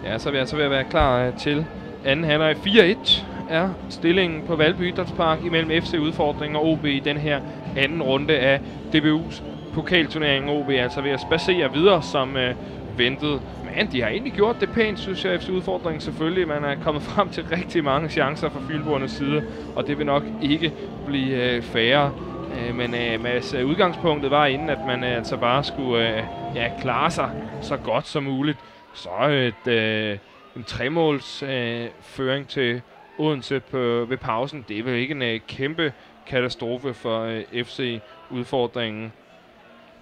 A: Ja, så er vi altså ved at være klar til anden halvleg. 4-1 er stillingen på Valby Idrætspark imellem FC Udfordring og OB i den her anden runde af DBU's pokalturnering. OB er altså ved at spacere videre som ventet. Men de har egentlig gjort det pænt, synes jeg, FC Udfordring selvfølgelig. Man er kommet frem til rigtig mange chancer fra Fynboernes side, og det vil nok ikke blive færre. Men udgangspunktet var inden, at man altså bare skulle klare sig så godt som muligt. Så en 3-måls føring til Odense ved pausen. Det er vel ikke en kæmpe katastrofe for FC Udfordringen.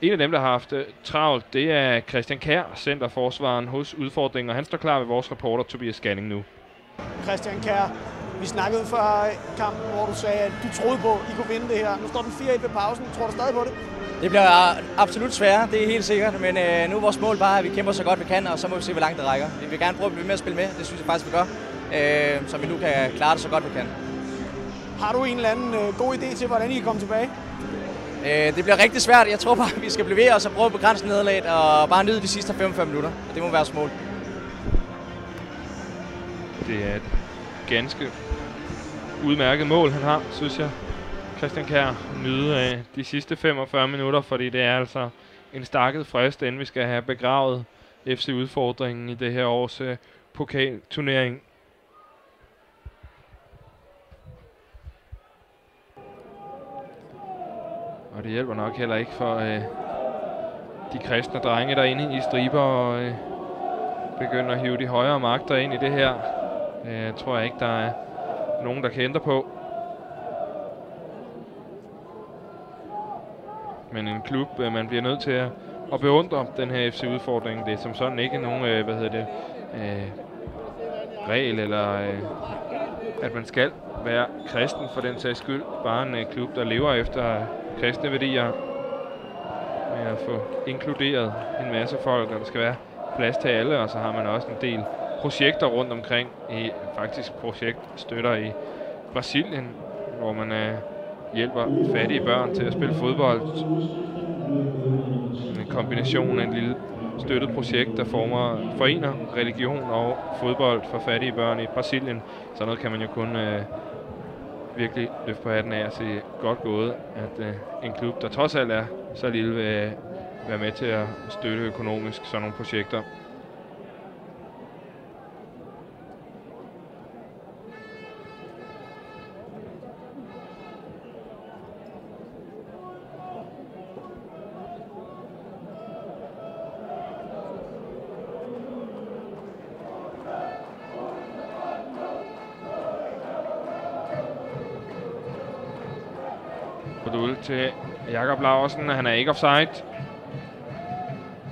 A: En af dem, der har haft travlt, det er Christian Kjær, centerforsvaren hos Udfordringen, og han står klar ved vores reporter Tobias Scanning nu.
B: Christian Kjær, vi snakkede før kampen, hvor du sagde, at du troede på, at I kunne vinde det her. Nu står den 4-1 ved pausen. Tror du stadig på det?
E: Det bliver absolut sværere, det er helt sikkert, men nu er vores mål bare, at vi kæmper så godt vi kan, og så må vi se, hvor langt det rækker. Vi vil gerne prøve at blive med at spille med, det synes jeg faktisk, vi gør, så vi nu kan klare det så godt vi kan.
B: Har du en eller anden god idé til, hvordan I kan komme tilbage?
E: Det bliver rigtig svært. Jeg tror bare, at vi skal blive ved og så prøve at begrænse nederlaget og bare nyde de sidste 45 minutter. Det må være vores mål.
A: Det er et ganske udmærket mål, han har, synes jeg. Christian Kjær nyde af de sidste 45 minutter, fordi det er altså en stakket frist, inden vi skal have begravet FC Udfordringen i det her års pokalturnering. Og det hjælper nok heller ikke for de kristne drenge derinde i striber og begynder at hive de højere magter ind i det her. Det tror jeg ikke, der er nogen, der kan ændre på. Men en klub, man bliver nødt til at beundre den her FC Udfordring. Det er som sådan ikke nogen, regel eller at man skal være kristen for den sags skyld. Bare en klub, der lever efter kristne værdier. Med at få inkluderet en masse folk, og der skal være plads til alle, og så har man også en del projekter rundt omkring. Faktisk projektstøtter i Brasilien, hvor man hjælper fattige børn til at spille fodbold. En kombination af en lille støttet projekt, der forener religion og fodbold for fattige børn i Brasilien. Sådan noget kan man jo kun virkelig løfte på hatten af at se godt gået, at en klub, der trods alt er så lille, vil være med til at støtte økonomisk sådan nogle projekter. Ud til Jakob Laursen, han er ikke offside.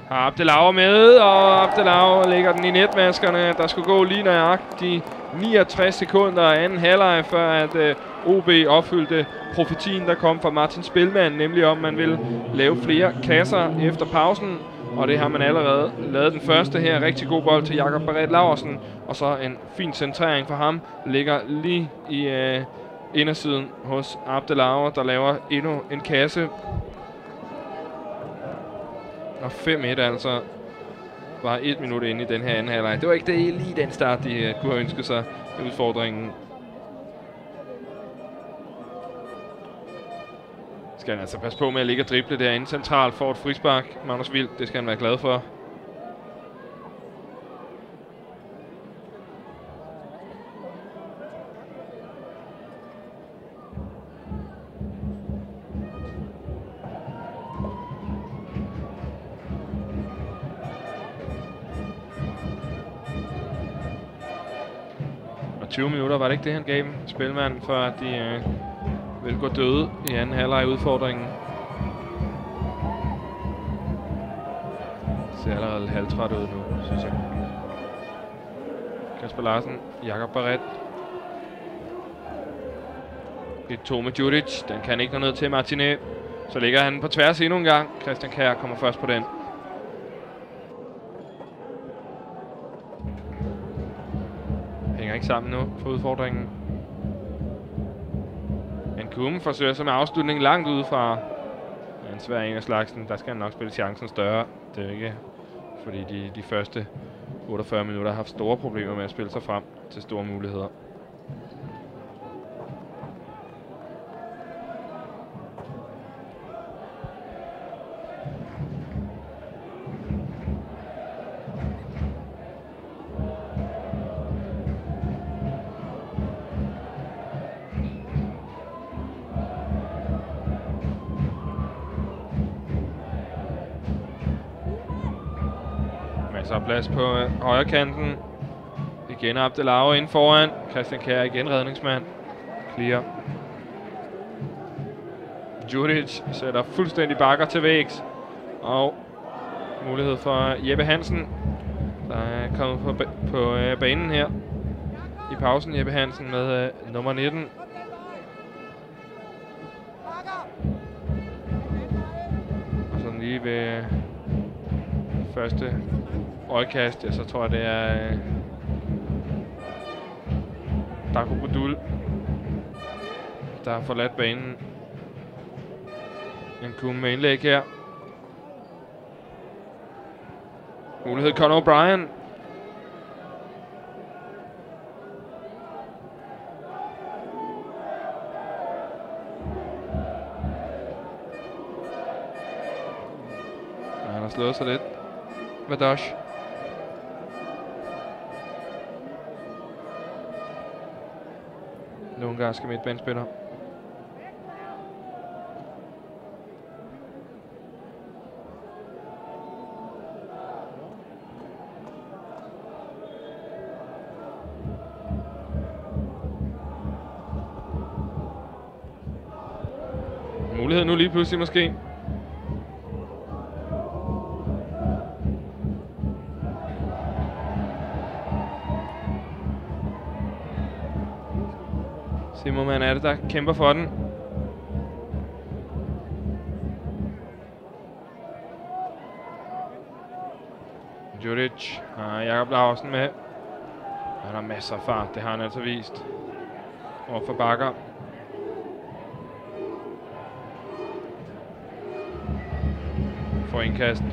A: Har Abdelauer med, og Abdelauer lægger den i netmaskerne. Der skulle gå lige nøjagtigt 69 sekunder af anden halvleg, før at OB opfyldte profetien, der kom fra Martin Spilman, nemlig om man vil lave flere kasser efter pausen. Og det har man allerede lavet den første her. Rigtig god bold til Jakob Barret Laursen, og så en fin centrering for ham. Ligger lige i indersiden hos Abdelauer, der laver endnu en kasse. Og 5-1 altså. Bare 1 minut inde i den her anden halvleg. Det var ikke det lige den start, de kunne have ønsket sig i Udfordringen. Skal han altså passe på med at ligge og drible derinde centralt for et frispark. Magnus Wild, det skal han være glad for. Og 20 minutter, var det ikke det, han gav dem, Spilman, før at de vil gå døde i anden halvleg i Udfordringen. Det ser allerede halvtræt ud nu, synes jeg. Kasper Larsen, Jakob Barret. 1-2 med Djuric, den kan ikke nå ned til Martinet. Så ligger han på tværs endnu en gang. Christian Kjær kommer først på den. Hænger ikke sammen nu for Udfordringen. Kumme forsøger sig med afslutningen langt udefra. En svær en af slagsen. Der skal han nok spille chancen større. Det er jo ikke, fordi de første 48 minutter har haft store problemer med at spille sig frem til store muligheder. Masser af plads på højre kanten. Igen Abdelao ind foran. Christian Kjær igen redningsmand. Clear. Djuric sætter fuldstændig bakker til vægs. Og mulighed for Jeppe Hansen, der er kommet på banen her i pausen. Jeppe Hansen med nummer 19. Og sådan lige ved første øjekast, ja, så tror jeg det er Darko Budul, der har forladt banen. En kumme med indlæg her. Mulighed Conor O'Brien. Ja, han har slået sig lidt. Vadosh. Den ungarske midtbanespiller. Mulighed nu lige pludselig måske. Zimmermann er det, der kæmper for den. Djuric har Jakob Larsen med. Han har masser af fart, det har han altså vist. Over for bakker. For indkast.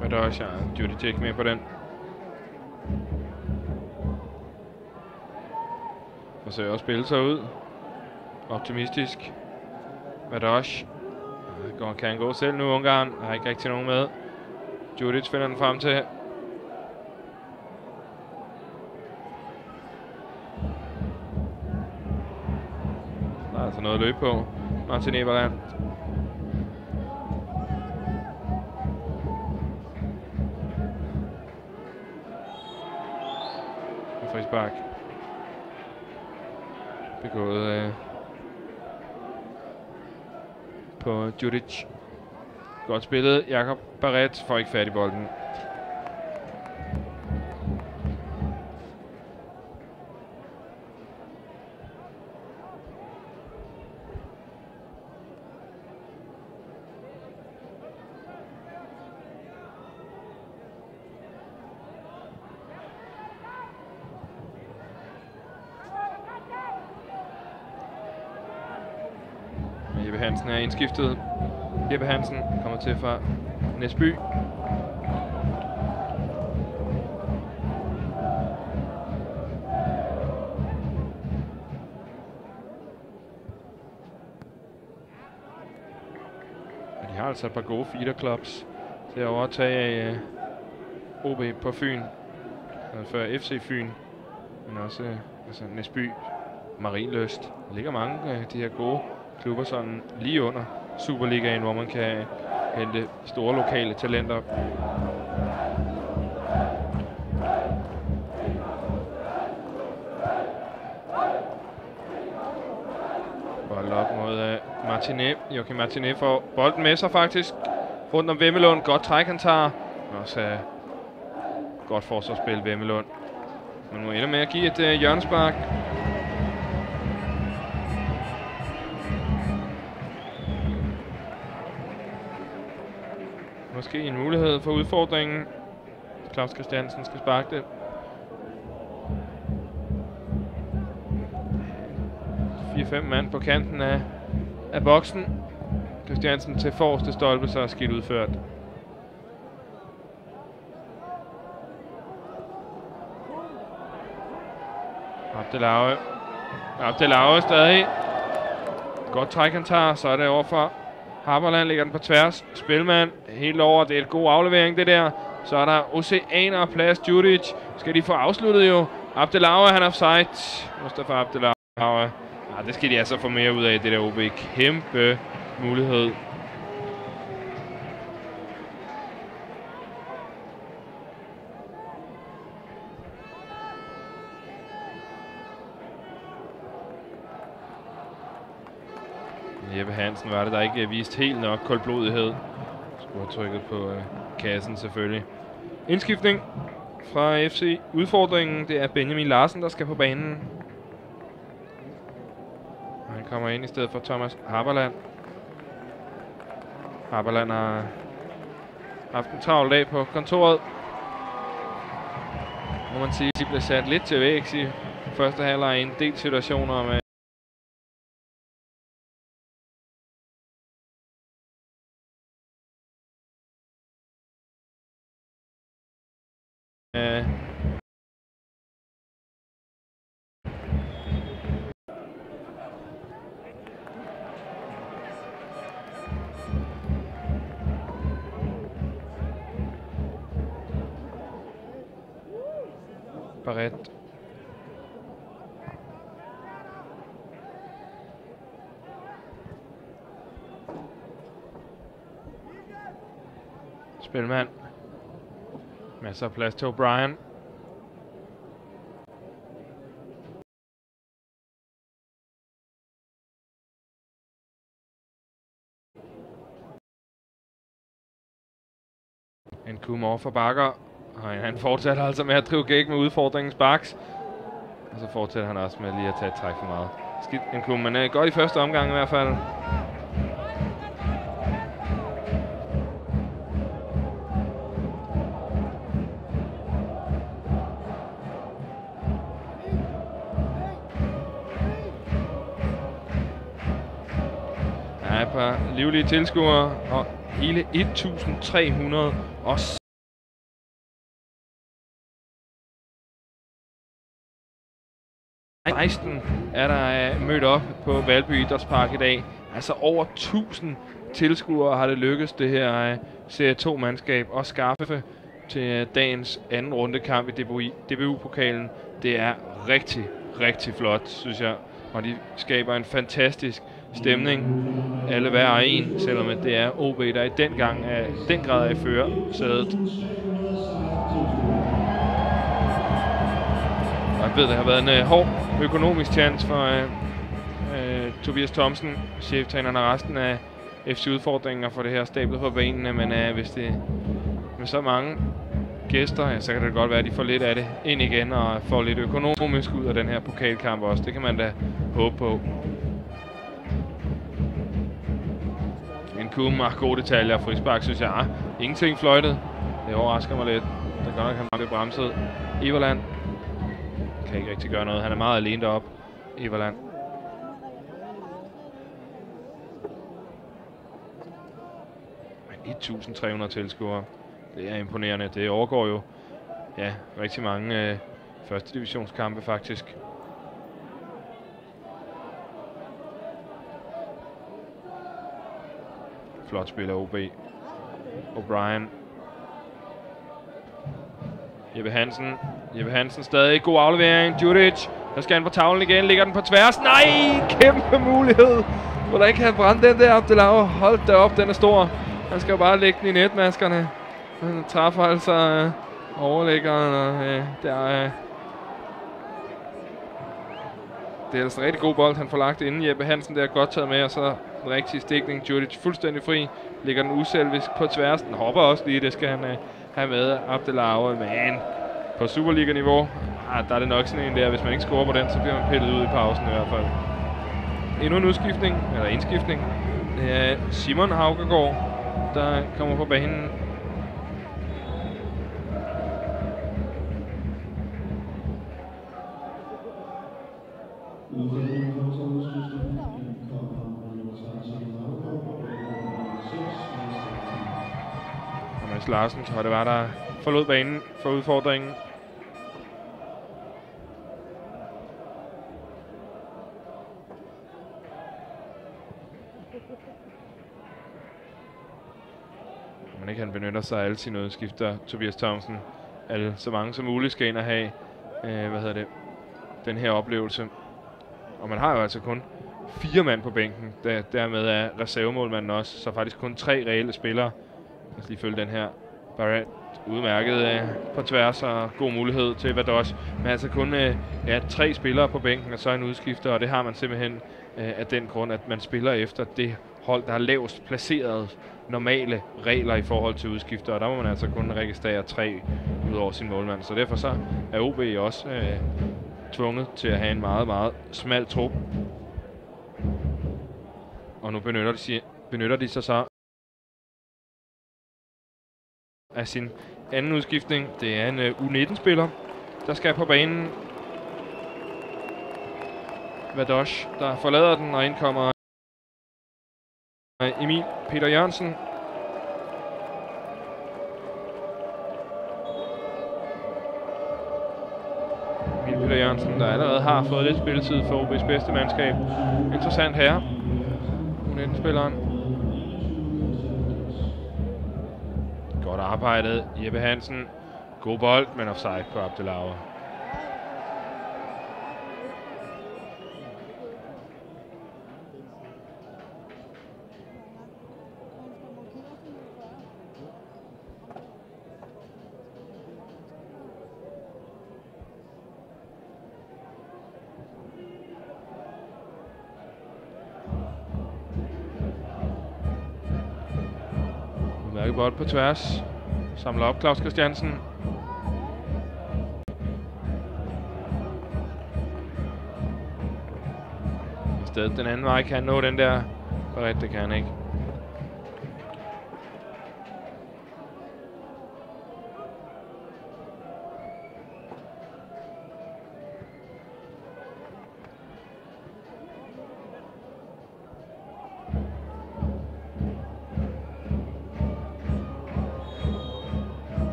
A: Vadosh, ja, Djuric ikke med på den. Forsøger at spille sig ud. Optimistisk. Vadosh. Kan han gå selv nu, Ungarn? Der er ikke rigtig nogen med. Djuric finder den frem til. Der er altså noget at løbe på. Martin Eberland. Frispark. Begået på Djuric. Godt spillet. Jakob Barret får ikke fat i bolden. Jeppe Hansen er indskiftet. Jeppe Hansen kommer til fra Næsby. Og de har altså et par gode feederclubs til at overtage OB på Fyn. Før FC Fyn, men også altså Næsby, Marienlyst. Der ligger mange af de her gode klubber sådan lige under Superligaen, hvor man kan hente store lokale talenter op. Bold op mod Martinet. Joachim Martinet får bolden med sig faktisk. Rundt om Vemmelund. Godt træk han tager. Også godt forsvarsspil Vemmelund. Men nu ender med at give et hjørnespark. Måske en mulighed for udfordringen. Claus Christiansen skal sparke det. 4-5 mand på kanten af boksen. Christiansen til forreste stolpe, så er skidt udført. Abdelave stadig. Godt træk han tager, så er det overfor Haberland, ligger den på tværs. Spilmand helt over, det er et god aflevering det der. Så er der oceaner og plads. Djuric skal de få afsluttet jo. Abdelave, han er offside. Mustafa Abdelave. Ja, det skal de altså få mere ud af, det der OB. Kæmpe mulighed. Jeppe Hansen var det, der ikke vist helt nok koldblodighed. Skulle have trykket på kassen selvfølgelig. Indskiftning fra FC. Udfordringen, det er Benjamin Larsen, der skal på banen. Han kommer ind i stedet for Thomas Haberland. Haberland har haft en travl dag på kontoret. Må man sige, at de blev sat lidt til vægs i første halvleg i en del situationer med Barret. Spilmand. Masser af plads til O'Brien. En kum over for Bakker. Og han fortsætter altså med at drive gæk med udfordringens baks. Og så fortsætter han også med lige at tage et træk for meget. Skidt en kum, men godt i første omgang i hvert fald. Der er et par livlige tilskuere, og hele 1300 og 16 er der mødt op på Valby Idrætspark i dag. Altså over 1000 tilskuere har det lykkes det her Serie 2-mandskab at skaffe til dagens anden rundekamp i DBU-pokalen. Det er rigtig, rigtig flot, synes jeg. Og de skaber en fantastisk stemning. Alle hver og en, selvom det er OB, der i den grad er i førersædet. Jeg ved, det har været en hård økonomisk chance for Tobias Thomsen, cheftræneren og resten af FC-udfordringer for det her stablet på benene, men hvis det med så mange gæster, ja, så kan det godt være, at de får lidt af det ind igen og får lidt økonomisk ud af den her pokalkamp også. Det kan man da håbe på. En kum og gode detaljer. Frispark, synes jeg. Ingenting fløjtet. Det overrasker mig lidt. Det gør nok, han bliver bremset. Everland kan ikke rigtig gøre noget. Han er meget alene deroppe. Everland. Men 1300 tilskuere. Det er imponerende. Det overgår jo rigtig mange første divisionskampe faktisk. Flot spiller OB. O'Brien. Jeppe Hansen stadig. God aflevering. Djuric. Der skal han på tavlen igen. Ligger den på tværs. Nej! Kæmpe mulighed. Hvordan kan han brænde den der Abdelave? Hold da op, den er stor. Han skal jo bare lægge den i netmaskerne. Han træffer altså overlæggeren. Og, det er altså rigtig god bold, han får lagt inden. Jeppe Hansen der er godt taget med, og så den rigtige stikning. Djuric fuldstændig fri. Ligger den uselvisk på tværs. Den hopper også lige, det skal han have med. Abdelave, men på Superliga-niveau, der er det nok sådan en der. Hvis man ikke scorer på den, så bliver man pillet ud i pausen i hvert fald. Endnu en udskiftning, eller indskiftning. Det er Simon Haugegaard, der kommer på banen. Og Mads Larsen, tror jeg det var, der forlod banen for udfordringen. Men ikke han benytter sig af alle sine udskifter, Tobias Thomsen. Alle, så mange som muligt skal ind og have den her oplevelse. Og man har jo altså kun 4 mand på bænken. Dermed er reservemålmanden også, så faktisk kun 3 reelle spillere. Lad os lige følge den her. Barrett udmærket på tværs og god mulighed til Vados. Men altså kun 3 spillere på bænken og så en udskifter, og det har man simpelthen af den grund, at man spiller efter det hold, der har lavest placeret normale regler i forhold til udskifter, og der må man altså kun registrere 3 ud over sin målmand. Så derfor så er OB også tvunget til at have en meget, meget smal trup. Og nu benytter de sig så af sin anden udskiftning. Det er en U19-spiller, der skal på banen. Vados, der forlader den, og indkommer Emil Peter Jørgensen. Emil Peter Jørgensen, der allerede har fået lidt spilletid for OB's bedste mandskab. Interessant her. U19-spilleren. Godt arbejdet. Jeppe Hansen. God bold, men offside på Abdelauer. Bold på tværs. Samler op Claus Christiansen. I stedet den anden vej kan han nå den der. Barrett, det kan han ikke.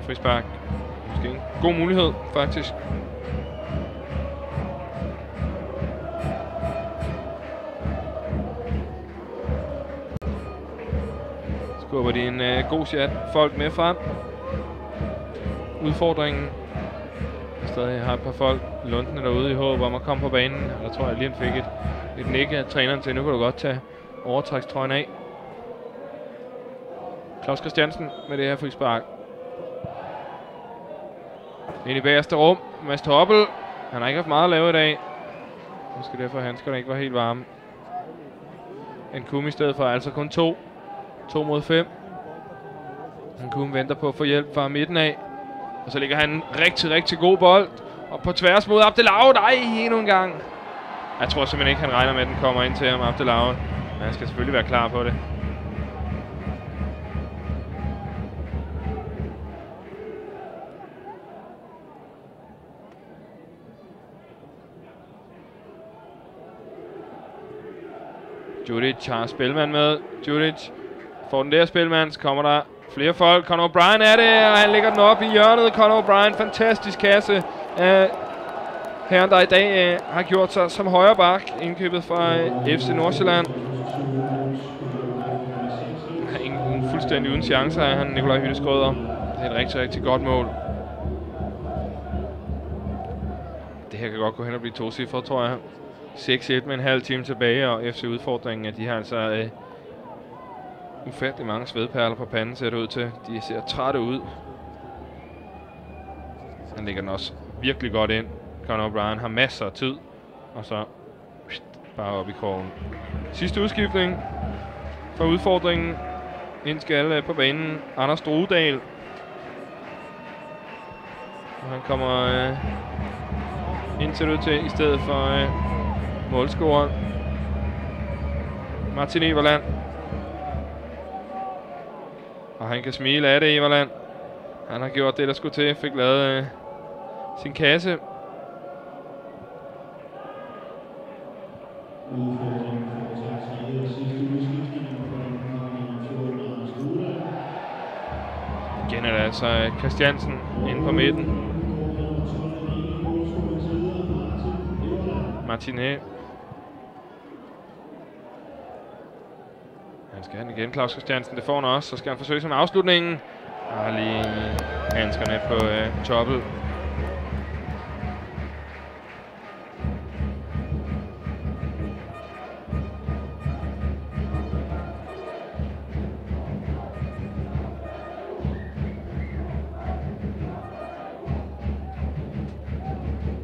A: Frispark. Måske en god mulighed, faktisk. Skubber de en god chat folk med frem. Udfordringen. Stadig har et par folk lundende derude i håb om at komme på banen. Der tror jeg lige han fik et nik af træneren til. Nu kan du godt tage overtrækstrøjen af. Claus Christiansen med det her frispark. Ind i bagerste rum. Mads Toppel. Han har ikke haft meget at lave i dag. Måske derfor handskerne ikke var helt varme. En kum i stedet for, altså kun 2. 2 mod 5. En kum venter på at få hjælp fra midten af. Og så ligger han en rigtig, rigtig god bold. Og på tværs mod Abdelauer. Nej, endnu en gang. Jeg tror simpelthen ikke, han regner med, at den kommer ind til ham, Abdelauer. Men han skal selvfølgelig være klar på det. Judic har spilmand med. Judic får den der spilmand, så kommer der flere folk. Conor O'Brien er det, og han lægger den op i hjørnet. Conor O'Brien, fantastisk kasse af herren, der i dag har gjort sig som højre bak. Indkøbet fra FC Nordsjælland. Han er ingen fuldstændig uden chancer af han, Nikolaj Hytteskrøder. Det er et rigtig, rigtig godt mål. Det her kan godt gå hen og blive 2-cifret, tror jeg. 6-1 med en halv time tilbage, og FC udfordringen, at de har altså ufattelig mange svedperler på panden, ser det ud til. De ser trætte ud. Han lægger den også virkelig godt ind. Conor O'Brien har masser af tid, og så bare op i krogen. Sidste udskiftning for udfordringen. Ind skal på banen Anders Drudal. Og han kommer ind til det til i stedet for målscorer Martin Everland. Og han kan smile af det, Everland. Han har gjort det, der skulle til. Fik lavet sin kasse. Igen er det altså Christiansen inde på midten. Martinet. Han skal have den igen, Claus Christiansen. Det får han også. Så skal han forsøge sig med afslutningen. Og lige handskerne på toppet.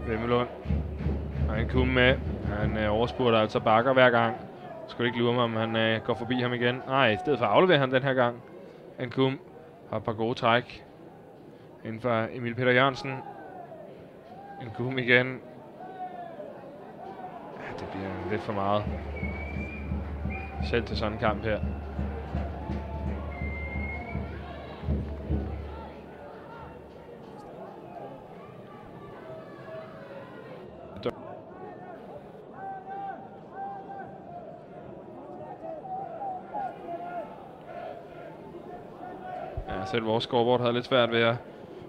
A: Vemmelund. Han kunne med. Han overspurter altså Bakker hver gang. Skulle ikke lure mig, om han går forbi ham igen. Nej, i stedet for afleverer han den her gang. Nkum har et par gode træk inden for Emil Peter Jørgensen. Nkum igen. Ja, det bliver lidt for meget. Selv til sådan en kamp her. Ja, selv vores scoreboard havde lidt svært ved at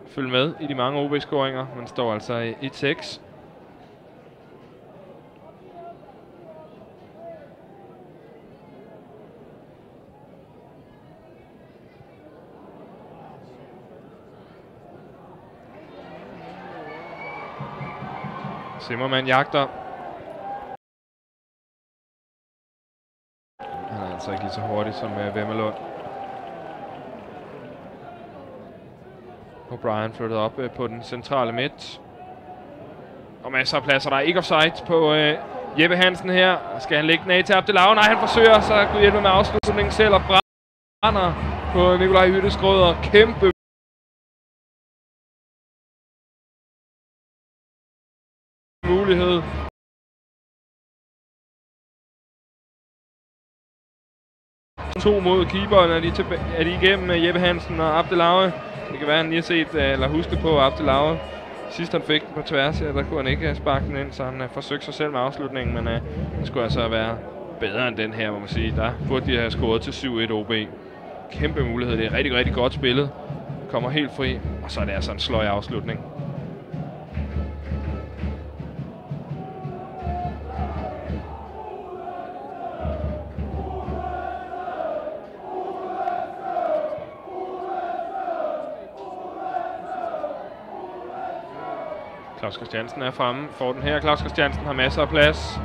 A: følge med i de mange OB-scoringer, men står altså i 1-6. Zimmermann jagter. Han er altså ikke lige så hurtig som Vemmelund. O'Brien flyttet op på den centrale midt. Og masser af pladser. Der er ikke offside på Jeppe Hansen her. Skal han lægge den af til Abdelauer? Nej, han forsøger, så kunne hjælpe med afslutningen selv og brænder på Nikolaj Hytteskrøder. Kæmpe mulighed. To mod keeperen er de igennem Jeppe Hansen og Abdelauer. Det kan være, at han lige har set, eller husket på Abdelauer. Sidst han fik den på tværs, ja, der kunne han ikke sparke den ind, så han forsøgte sig selv med afslutningen, men det skulle altså være bedre end den her, må man sige. Der burde de have scoret til 7-1 OB. Kæmpe mulighed, det er rigtig, rigtig godt spillet. Kommer helt fri, og så er det altså en sløj afslutning. Claus Christiansen er fremme, får den her. Claus Christiansen har masser af plads.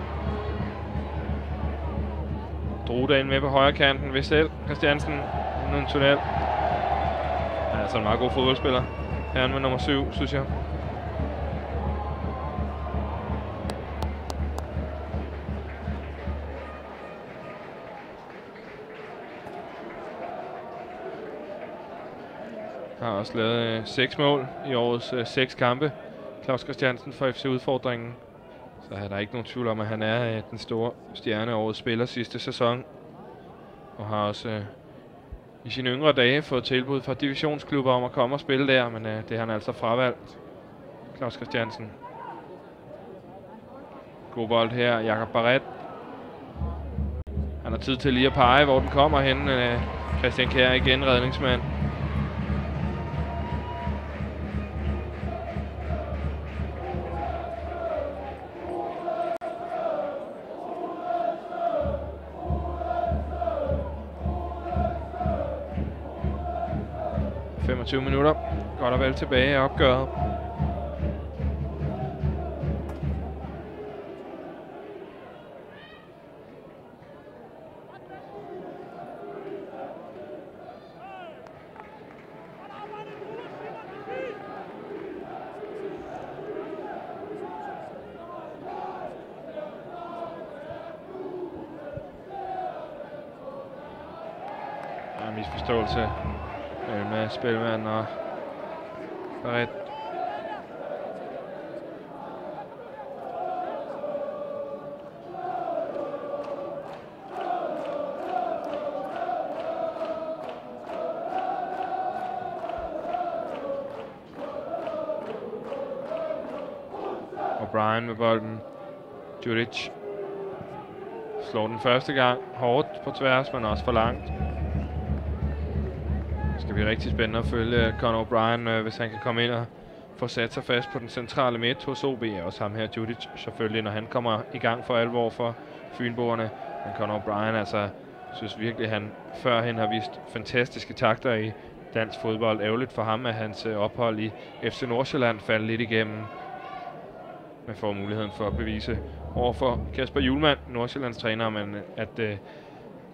A: Drude ind med på højre kanten ved selv. Christiansen, en tunnel. Han er altså en meget god fodboldspiller. Herren med nummer 7, synes jeg. Har også lavet 6 mål i årets 6 kampe. Claus Christiansen for FC-udfordringen. Så er der ikke nogen tvivl om, at han er den store stjerne årets spiller sidste sæson. Og har også i sine yngre dage fået tilbud fra divisionsklubber om at komme og spille der, men det har han altså fravalgt. Claus Christiansen. God bold her, Jakob Barret. Han har tid til lige at pege, hvor den kommer hen. Christian Kjær igen, redningsmand. – 25 minutter. Godt og vel tilbage af opgøret. Der er en misforståelse med spilmand og Barret. O'Brien med bolden. Djuric. Slår den første gang hårdt på tværs, men også for langt. Det skal blive rigtig spændende at følge Conor O'Brien, hvis han kan komme ind og få sat sig fast på den centrale midt hos OB. Også ham her, Judic, selvfølgelig, når han kommer i gang for alvor for fynboerne. Men Conor O'Brien, altså, synes virkelig, han førhen har vist fantastiske takter i dansk fodbold. Ærgerligt for ham, at hans ophold i FC Nordsjælland faldt lidt igennem. Man får muligheden for at bevise overfor Kasper Hjulmand, Nordsjællands træner, men at det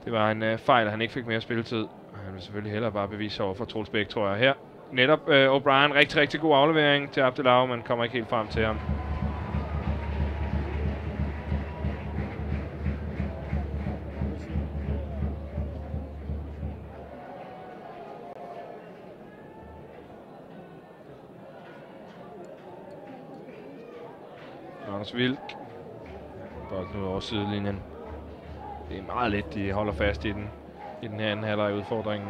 A: var en fejl, at han ikke fik mere spilletid. Han vil selvfølgelig hellere bare bevise over for Troels Bæk, tror jeg her. Netop O'Brien, rigtig god aflevering til Abdelau, men kommer ikke helt frem til ham. Anders Wilk. Bolden ud over sidelinjen. Det er meget let, de holder fast i den her anden halvleg udfordringen.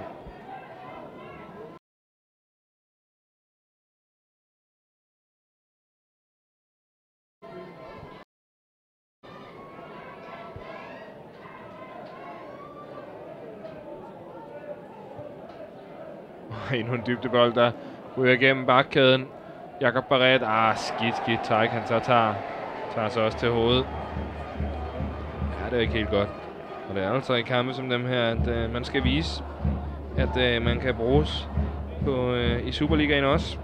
A: Endnu en dybdebold, der ryger igennem bakkæden. Jakob Barret, skidt træk, han så tager sig også til hovedet. Ja, det er ikke helt godt. Og det er altså i kampe som dem her, at man skal vise, at man kan bruges i Superligaen også.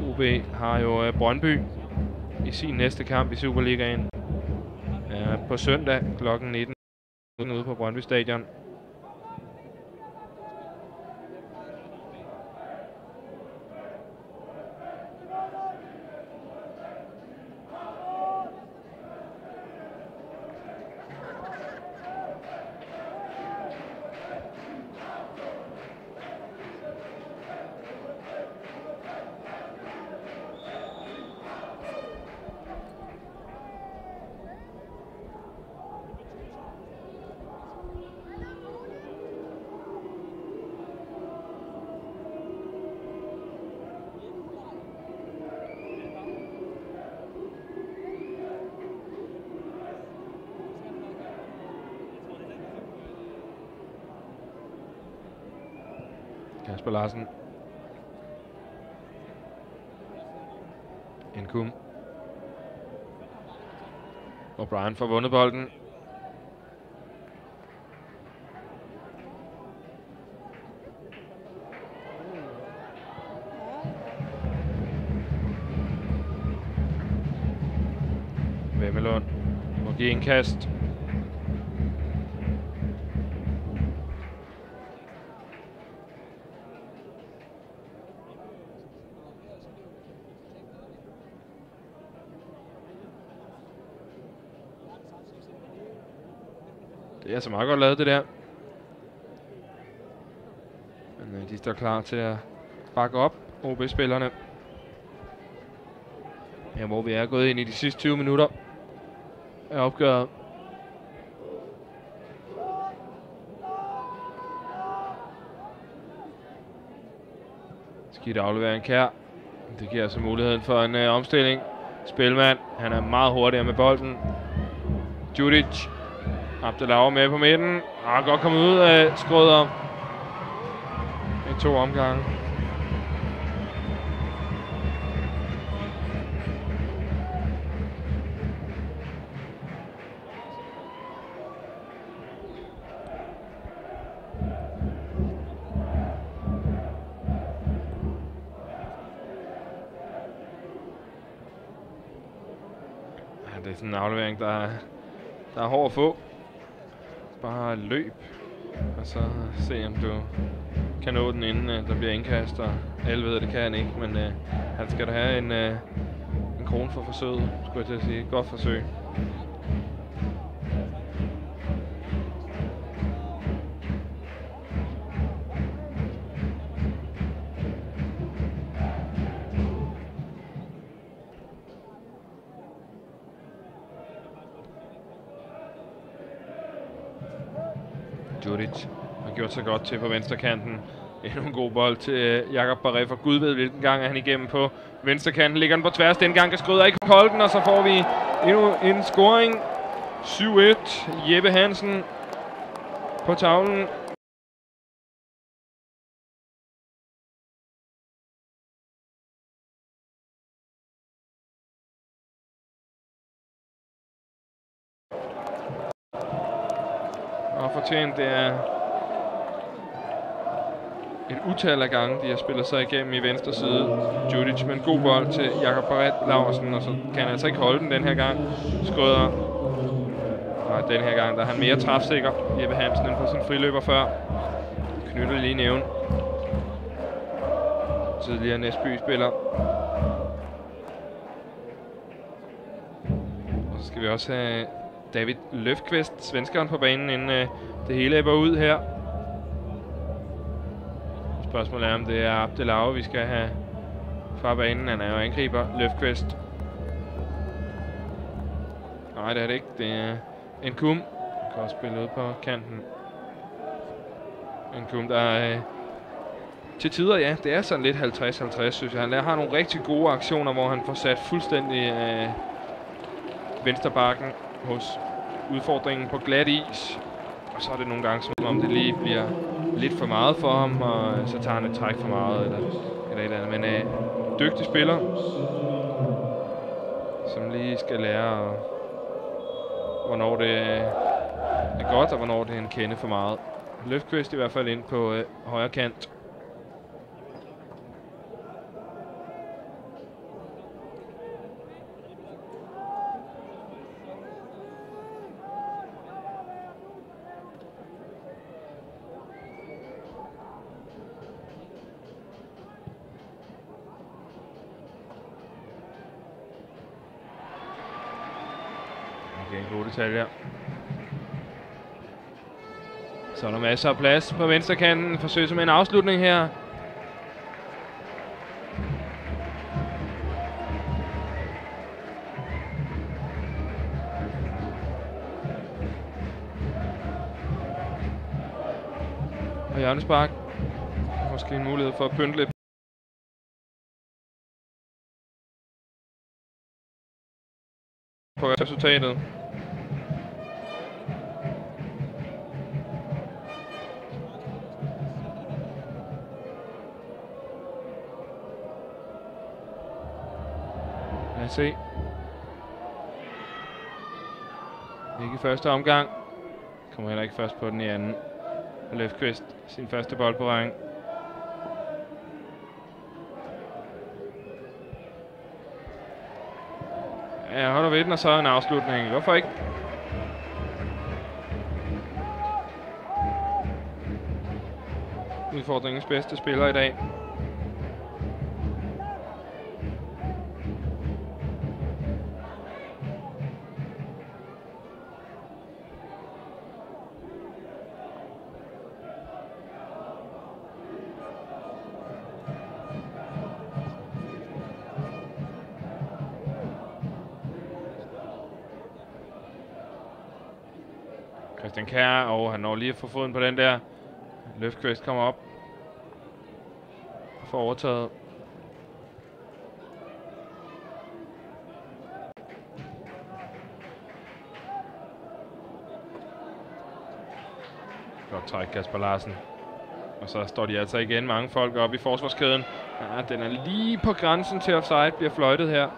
A: OB har jo Brøndby i sin næste kamp i Superligaen. På søndag kl. 19 ude på Brøndby Stadion. Kasper Larsen. Nkum. O'Brien får vundet bolden. Vemmelund må give indkast. Det er så meget godt lavet, det der. Men de står klar til at bakke op, OB-spillerne. Her hvor vi er gået ind i de sidste 20 minutter af opgøret. Skidt aflevering Kjær. Det giver altså muligheden for en omstilling. Spilmand, han er meget hurtigere med bolden. Judic. Abdelau med på midten. Han godt kommet ud af Skrøder i 2 omgange. Ja, det er sådan en aflevering, der er hård at få. Bare løb, og så se om du kan nå den inden der bliver indkast, og alle ved, det kan han ikke, men han skal da have en krone for forsøget, skulle jeg til at sige. Godt forsøg. Judic har gjort sig godt til på venstrekanten. Endnu en god bold til Jakob Barret, for Gud ved hvilken gang er han igennem på venstrekanten. Ligger den på tværs, den gang kan Skrøder ikke holde den, og så får vi endnu en scoring 7-1. Jeppe Hansen på tavlen. Og fortjent, det er et utal af gange, de har spillet sig igennem i venstre side. Judic med en god bold til Jakob Barrett Laursen, og så kan han altså ikke holde den her gang. Skrøder. Og den her gang, der er han mere træfsikker, Jeppe Hansen, end på sin friløber før. Knytter lige nævn. Tidligere Næsby-spiller. Og så skal vi også have David Løfqvist, svenskeren, på banen, inden det hele ebber ud her. Spørgsmålet er, om det er Abdelauer, vi skal have fra banen. Han er jo angriber, Løfqvist. Nej, det er det ikke. Det er Nkum. Kan også spille ud på kanten. Nkum, der er til tider, ja, det er sådan lidt 50-50, synes jeg. Han har nogle rigtig gode aktioner, hvor han får sat fuldstændig venstrebakken hos udfordringen på glat is. Og så er det nogle gange, som om det lige bliver lidt for meget for ham, og så tager han et træk for meget, eller et andet. Men dygtig spiller, som lige skal lære, hvornår det er godt, og hvornår det er en kende for meget. Løfqvist i hvert fald ind på højre kant. Okay, gode detaljer. Så er der masser af plads på venstrekanten. Forsøg som en afslutning her. Og hjørnespark. Måske en mulighed for at pynte lidt på resultatet. Lad os se. Ikke i første omgang. Kommer heller ikke først på den i anden. Løfqvist sin første bold på rækken. Ja, holder ved den, og så en afslutning. Hvorfor ikke? Udfordringens bedste spiller i dag. Christian Kjær, og han når lige at få foden på den der. Løfqvist kommer op og får overtaget. Godt træk, Kasper Larsen. Og så står de altså igen mange folk op i forsvarskæden. Ja, den er lige på grænsen til offside, bliver fløjtet her.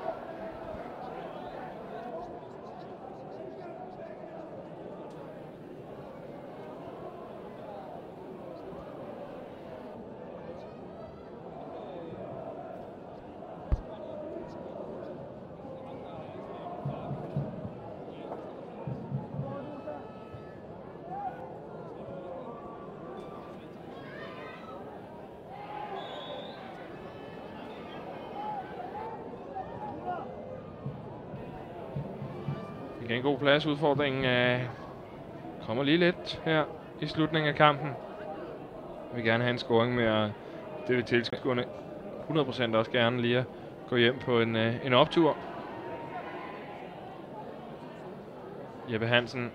A: Igen god plads. Udfordringen kommer lige lidt her i slutningen af kampen. Jeg vil gerne have en scoring med, og det vil tilskuerne 100% også gerne lige at gå hjem på en optur. Jeppe Hansen.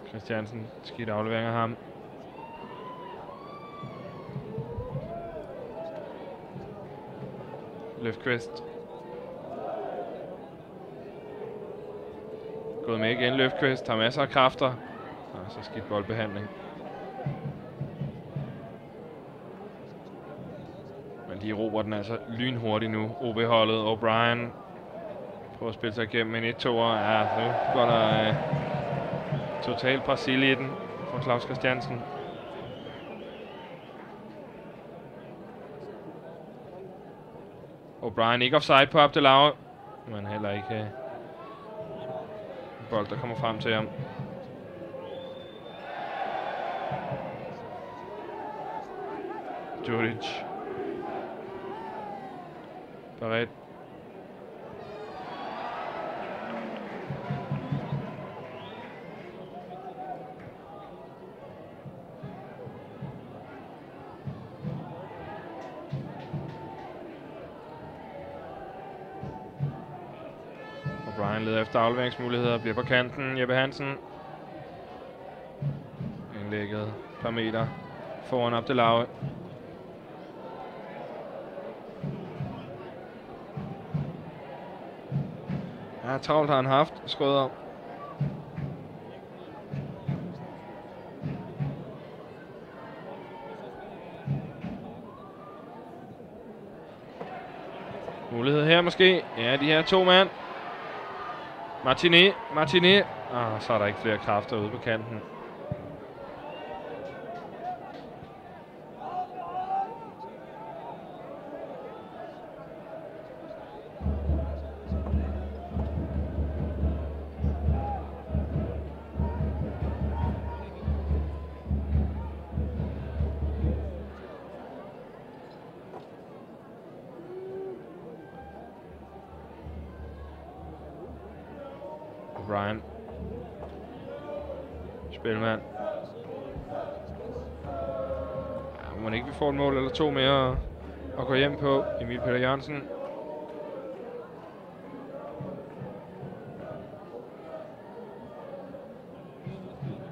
A: Christiansen, skidt aflevering af ham. Løfqvist. Gået med igen, Løfqvist. Har masser af kræfter. Og så skidt boldbehandling. Men de råber den altså lynhurtigt nu. OB-holdet. O'Brien prøver at spille sig igennem en 1-2'er. Ja, nu går der total Brasil i den fra Claus Christiansen. O'Brien ikke offside på Abdelauer, men heller ikke en bold, der kommer frem til ham. Djuric. Barret. O'Brien leder efter afleveringsmuligheder, bliver på kanten. Jeppe Hansen. Indlægget et par meter foran Abdelauer. Ja, travlt har han haft. Skrøder. Mulighed her måske. Ja, de her 2 mand. Martinet. Så er der ikke flere kræfter ude på kanten. O'Brien. Spilmand. Ja, må ikke vi får et mål eller 2 mere at gå hjem på. Emil Peter Jørgensen.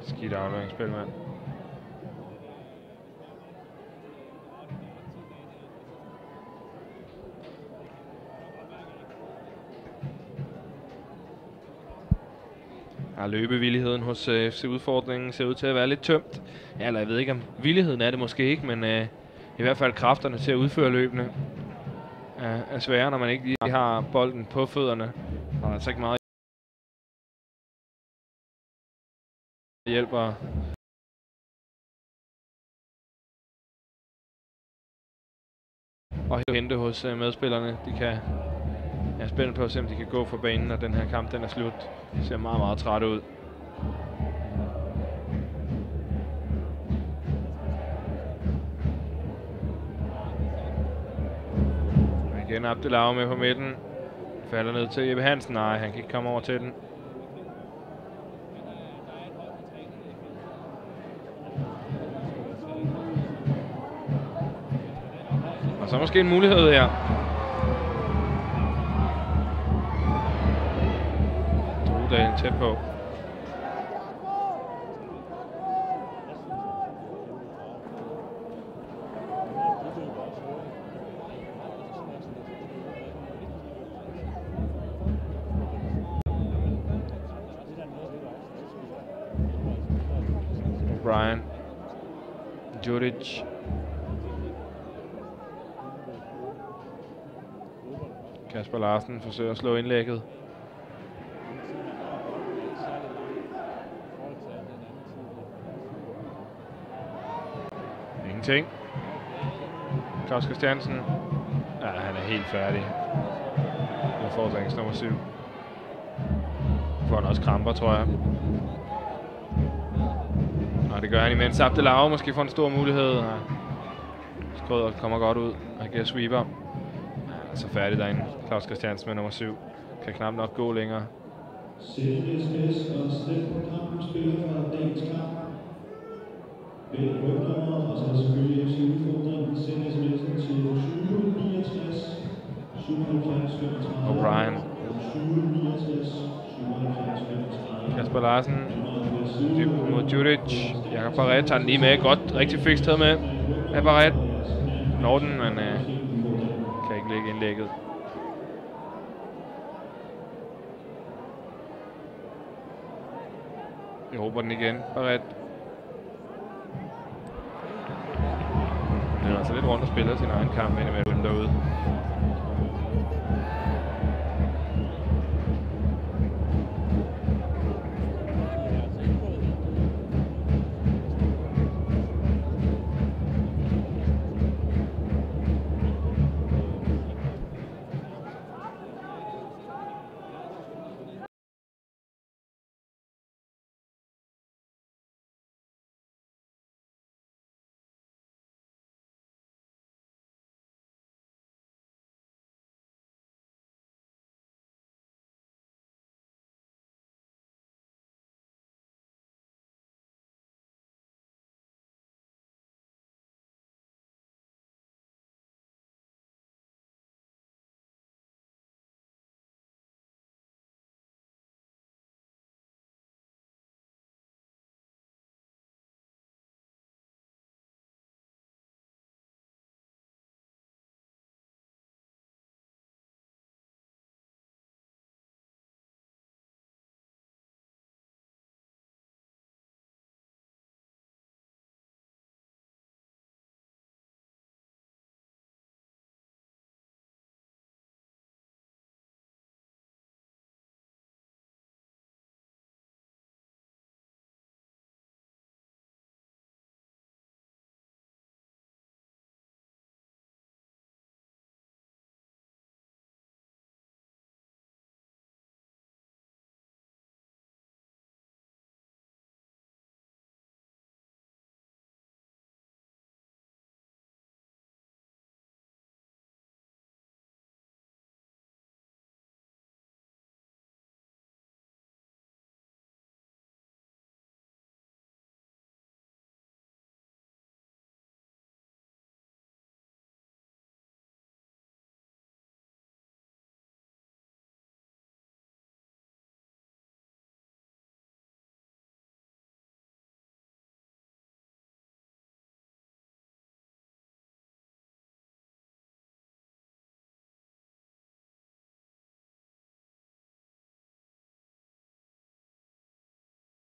A: Skidt aflevering, spilmand. Ja, løbevilligheden hos FC Udfordringen ser ud til at være lidt tømt. Ja, eller jeg ved ikke om villigheden er det måske ikke, men i hvert fald kræfterne til at udføre løbene er svære, når man ikke lige har bolden på fødderne. Og altså ikke meget hjælper. Og hente hos medspillerne. De kan spænde på at se, om de kan gå for banen, når den her kamp den er slut. De ser meget, meget træt ud. Og igen Abdelauer med på midten. Falder ned til Jeppe Hansen. Nej, han kan ikke komme over til den. Og så måske en mulighed her. Drudal tæt på. O'Brien. Djuric. Kasper Larsen forsøger at slå indlægget. Ingenting. Claus Christiansen. Ja, han er helt færdig. Nu får Drinks nummer 7. Får han også kramper, tror jeg. Og det gør han imens Abdelauer måske får en stor mulighed. Skrøder kommer godt ud og giver sweeper. Så færdig derinde. Claus Christiansen med nummer 7. Kan knap nok gå længere.
F: CSS og Steffen Kampen spiller fra dagens kamp. Begge rygdommer, og så selvfølgelig FC Udfordringen. CSS til 2069, 77, 35.
A: O'Brien.
F: 2069, 77, 35.
A: Kasper Larsen. Dybt mod Djuric. Jakob Barret tager den lige med. Godt. Rigtig fikst med af Barret. Norden, men kan ikke lægge indlægget. Jeg håber den igen. Barret. Den er altså lidt rundt og spiller sin egen kamp indimellem derude.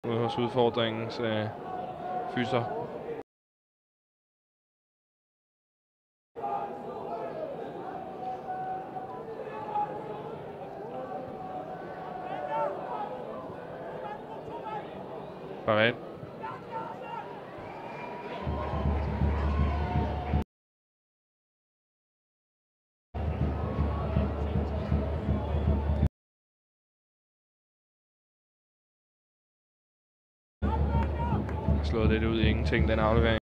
A: Ude hos udfordringens fyser. Barret. Slået lidt ud i ingenting, den aflevering.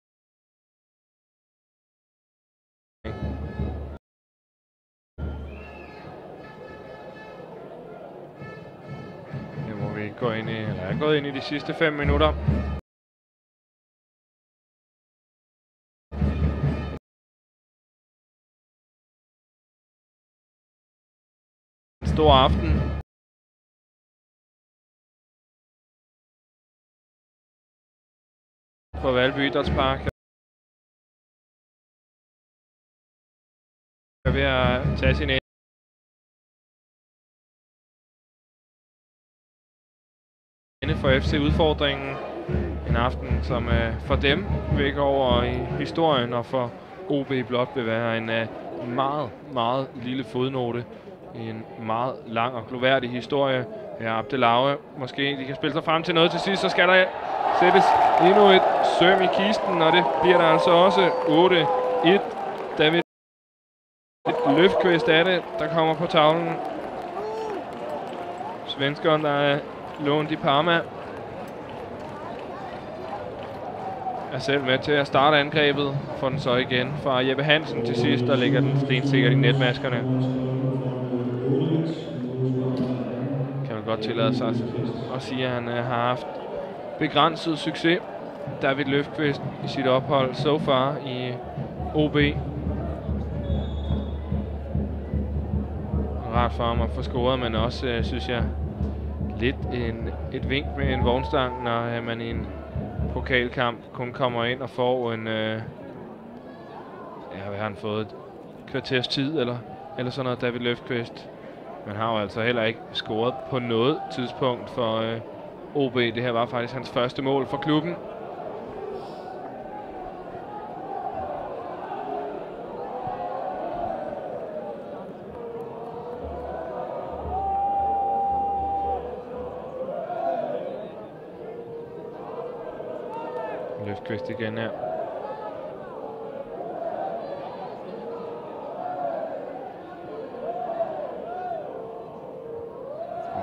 A: Nu må vi gå ind i, eller er gået ind i de sidste 5 minutter. En stor aften. På Valby Idrætspark. Er ved at tage sin ende for FC Udfordringen. En aften, som for dem vil gå over i historien, og for OB blot vil være en meget, meget lille fodnote i en meget lang og gloværdig historie. Ja, Abdelave, måske de kan spille sig frem til noget til sidst, så skal der sættes endnu et søm i kisten, og det bliver der altså også 8-1. David Löfqvist er det, der kommer på tavlen. Svenskeren, der er lånt i Parma, er selv med til at starte angrebet. Får den så igen fra Jeppe Hansen til sidst, der ligger den stensikkert i netmaskerne. Kan man godt tillade sig at sige, at han har haft begrænset succes, David Löfqvist, i sit ophold so far i OB. Rart for ham at få scoret, men også, synes jeg, lidt et vink med en vognstang, når man i en pokalkamp kun kommer ind og får en... ja, hvad har han fået? Et kvarters tid, eller eller sådan noget David Løfqvist. Men har jo altså heller ikke scoret på noget tidspunkt for OB. Det her var faktisk hans første mål for klubben. Løfqvist igen her.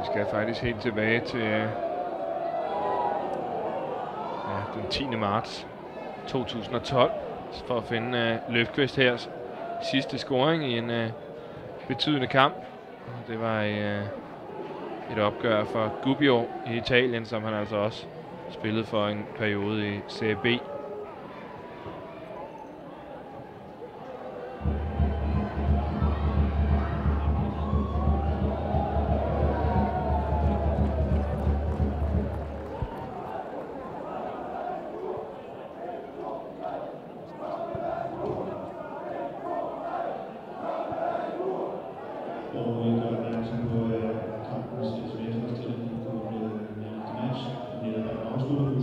A: Vi skal faktisk helt tilbage til den 10. marts 2012 for at finde Løfqvist her sidste scoring i en betydende kamp. Det var et opgør for Gubbio i Italien, som han altså også spillede for en periode i Serie B.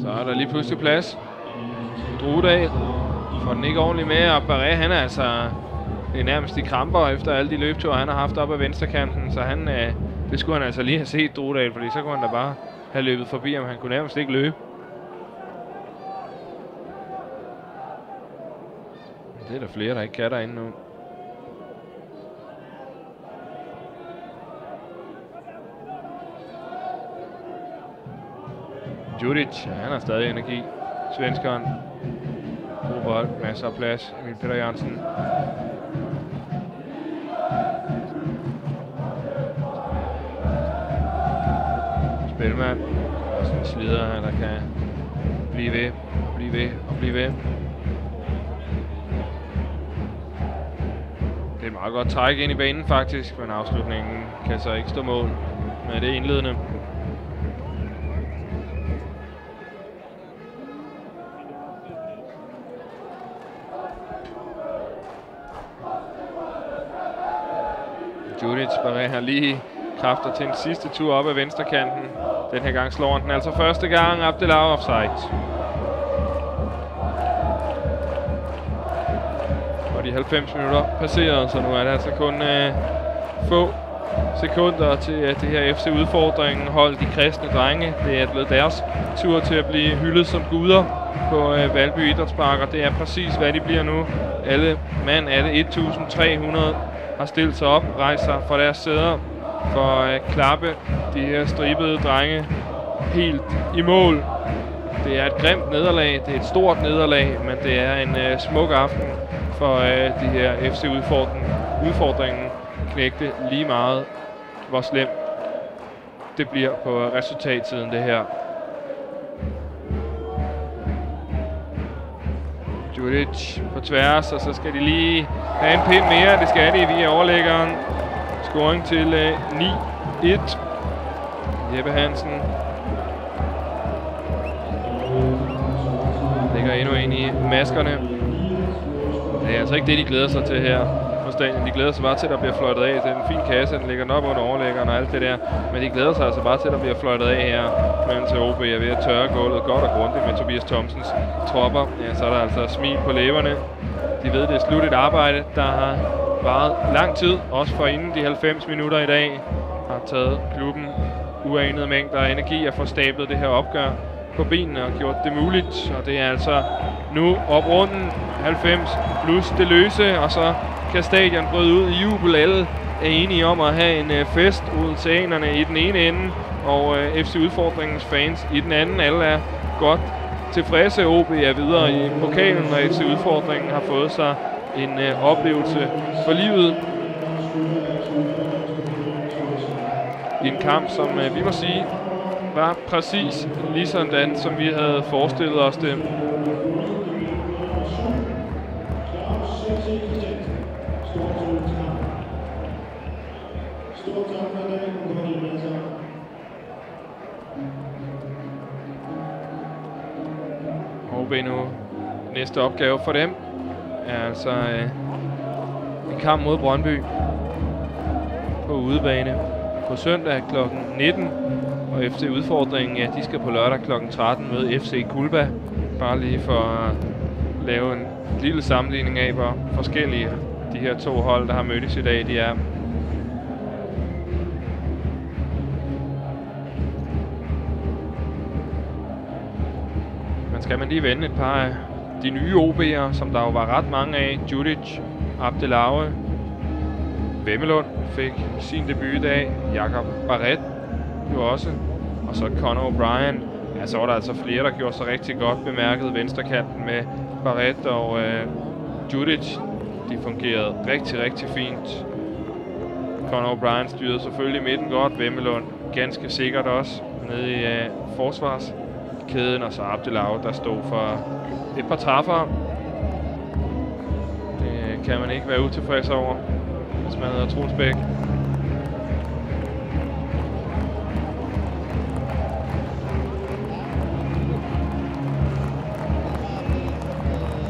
A: Så er der lige pludselig plads. Drudal får den ikke ordentligt med, og Barré, han er altså nærmest i kramper efter alle de løbeture, han har haft op ad venstrekanten, så han, det skulle han altså lige have set, Drudal, fordi så kunne han da bare have løbet forbi ham. Han kunne nærmest ikke løbe. Det er der flere, der ikke kan derinde nu. Djuric, han har stadig energi. Svenskeren. God bold, masser af plads. Emil Peter Jørgensen. Spilmand. Og sådan en slider, der kan blive ved, blive ved og blive ved. Det er et meget godt træk ind i banen faktisk, men afslutningen kan så ikke stå mål med det indledende. Djuric Barré har lige kræfter til en sidste tur op ad venstrekanten. Den her gang slår han den altså første gang. Abdellah offside. Og de 90 minutter passeret, så nu er det altså kun få sekunder til det her FC Udfordringen hold de kristne drenge. Det er blevet deres tur til at blive hyldet som guder på Valby Idrætspark, og det er præcis hvad de bliver nu. Alle mand, alle 1300 har stillet sig op, rejst sig fra deres sæder for at klappe de her stribede drenge helt i mål. Det er et grimt nederlag, det er et stort nederlag, men det er en smuk aften for de her FC Udfordringen knægte lige meget, hvor slemt det bliver på resultatsiden det her. Djuric på tværs, og så skal de lige have en pind mere. Det skal de via overlæggeren. Scoring til 9-1. Jeppe Hansen lægger endnu en i maskerne. Det er altså ikke det, de glæder sig til her på stadion. De glæder sig bare til, at der bliver fløjtet af. Det er en fin kasse, den ligger op under overlæggeren og alt det der. Men de glæder sig altså bare til, at der bliver fløjtet af her, mens OB er ved at tørre gulvet godt og grundigt med Tobias Thomsens tropper. Ja, så er der altså smil på læberne. De ved, det er slut et arbejde, der har varet lang tid. Også for inden de 90 minutter i dag har taget klubben uanede mængder af energi at få stablet det her opgør på benene og gjort det muligt. Og det er altså nu oprunden 90 plus det løse, og så kan stadion bryde ud i jubel. Alle er enige om at have en fest. Odenseanerne i den ene ende og FC Udfordringens fans i den anden. Alle er godt tilfredse. OB er videre i pokalen, og FC Udfordringen har fået sig en oplevelse for livet. I en kamp, som vi må sige var præcis lige sådan, som vi havde forestillet os det. OB nu. Næste opgave for dem er altså en kamp mod Brøndby. på udebane på søndag kl. 19. Og FC Udfordringen, ja, de skal på lørdag kl. 13 møde FC Kulba. Bare lige for at lave en lille sammenligning af, hvor forskellige de her to hold, der har mødtes i dag, de er. Men skal man lige vende et par af de nye OB'ere, som der jo var ret mange af. Judic, Abdelave, Vemmelund fik sin debut i dag. Jakob Barret jo også. Og så Conor O'Brien. Ja, så var der altså flere, der gjorde sig rigtig godt bemærket venstrekanten med Barret og Judic. De fungerede rigtig, rigtig fint. Conor O'Brien styrede selvfølgelig midten godt. Vemmelund ganske sikkert også nede i forsvarskæden. Og så Abdelave, der stod for et par træffere. Det kan man ikke være utilfreds over, hvis man hedder Troels Bæk.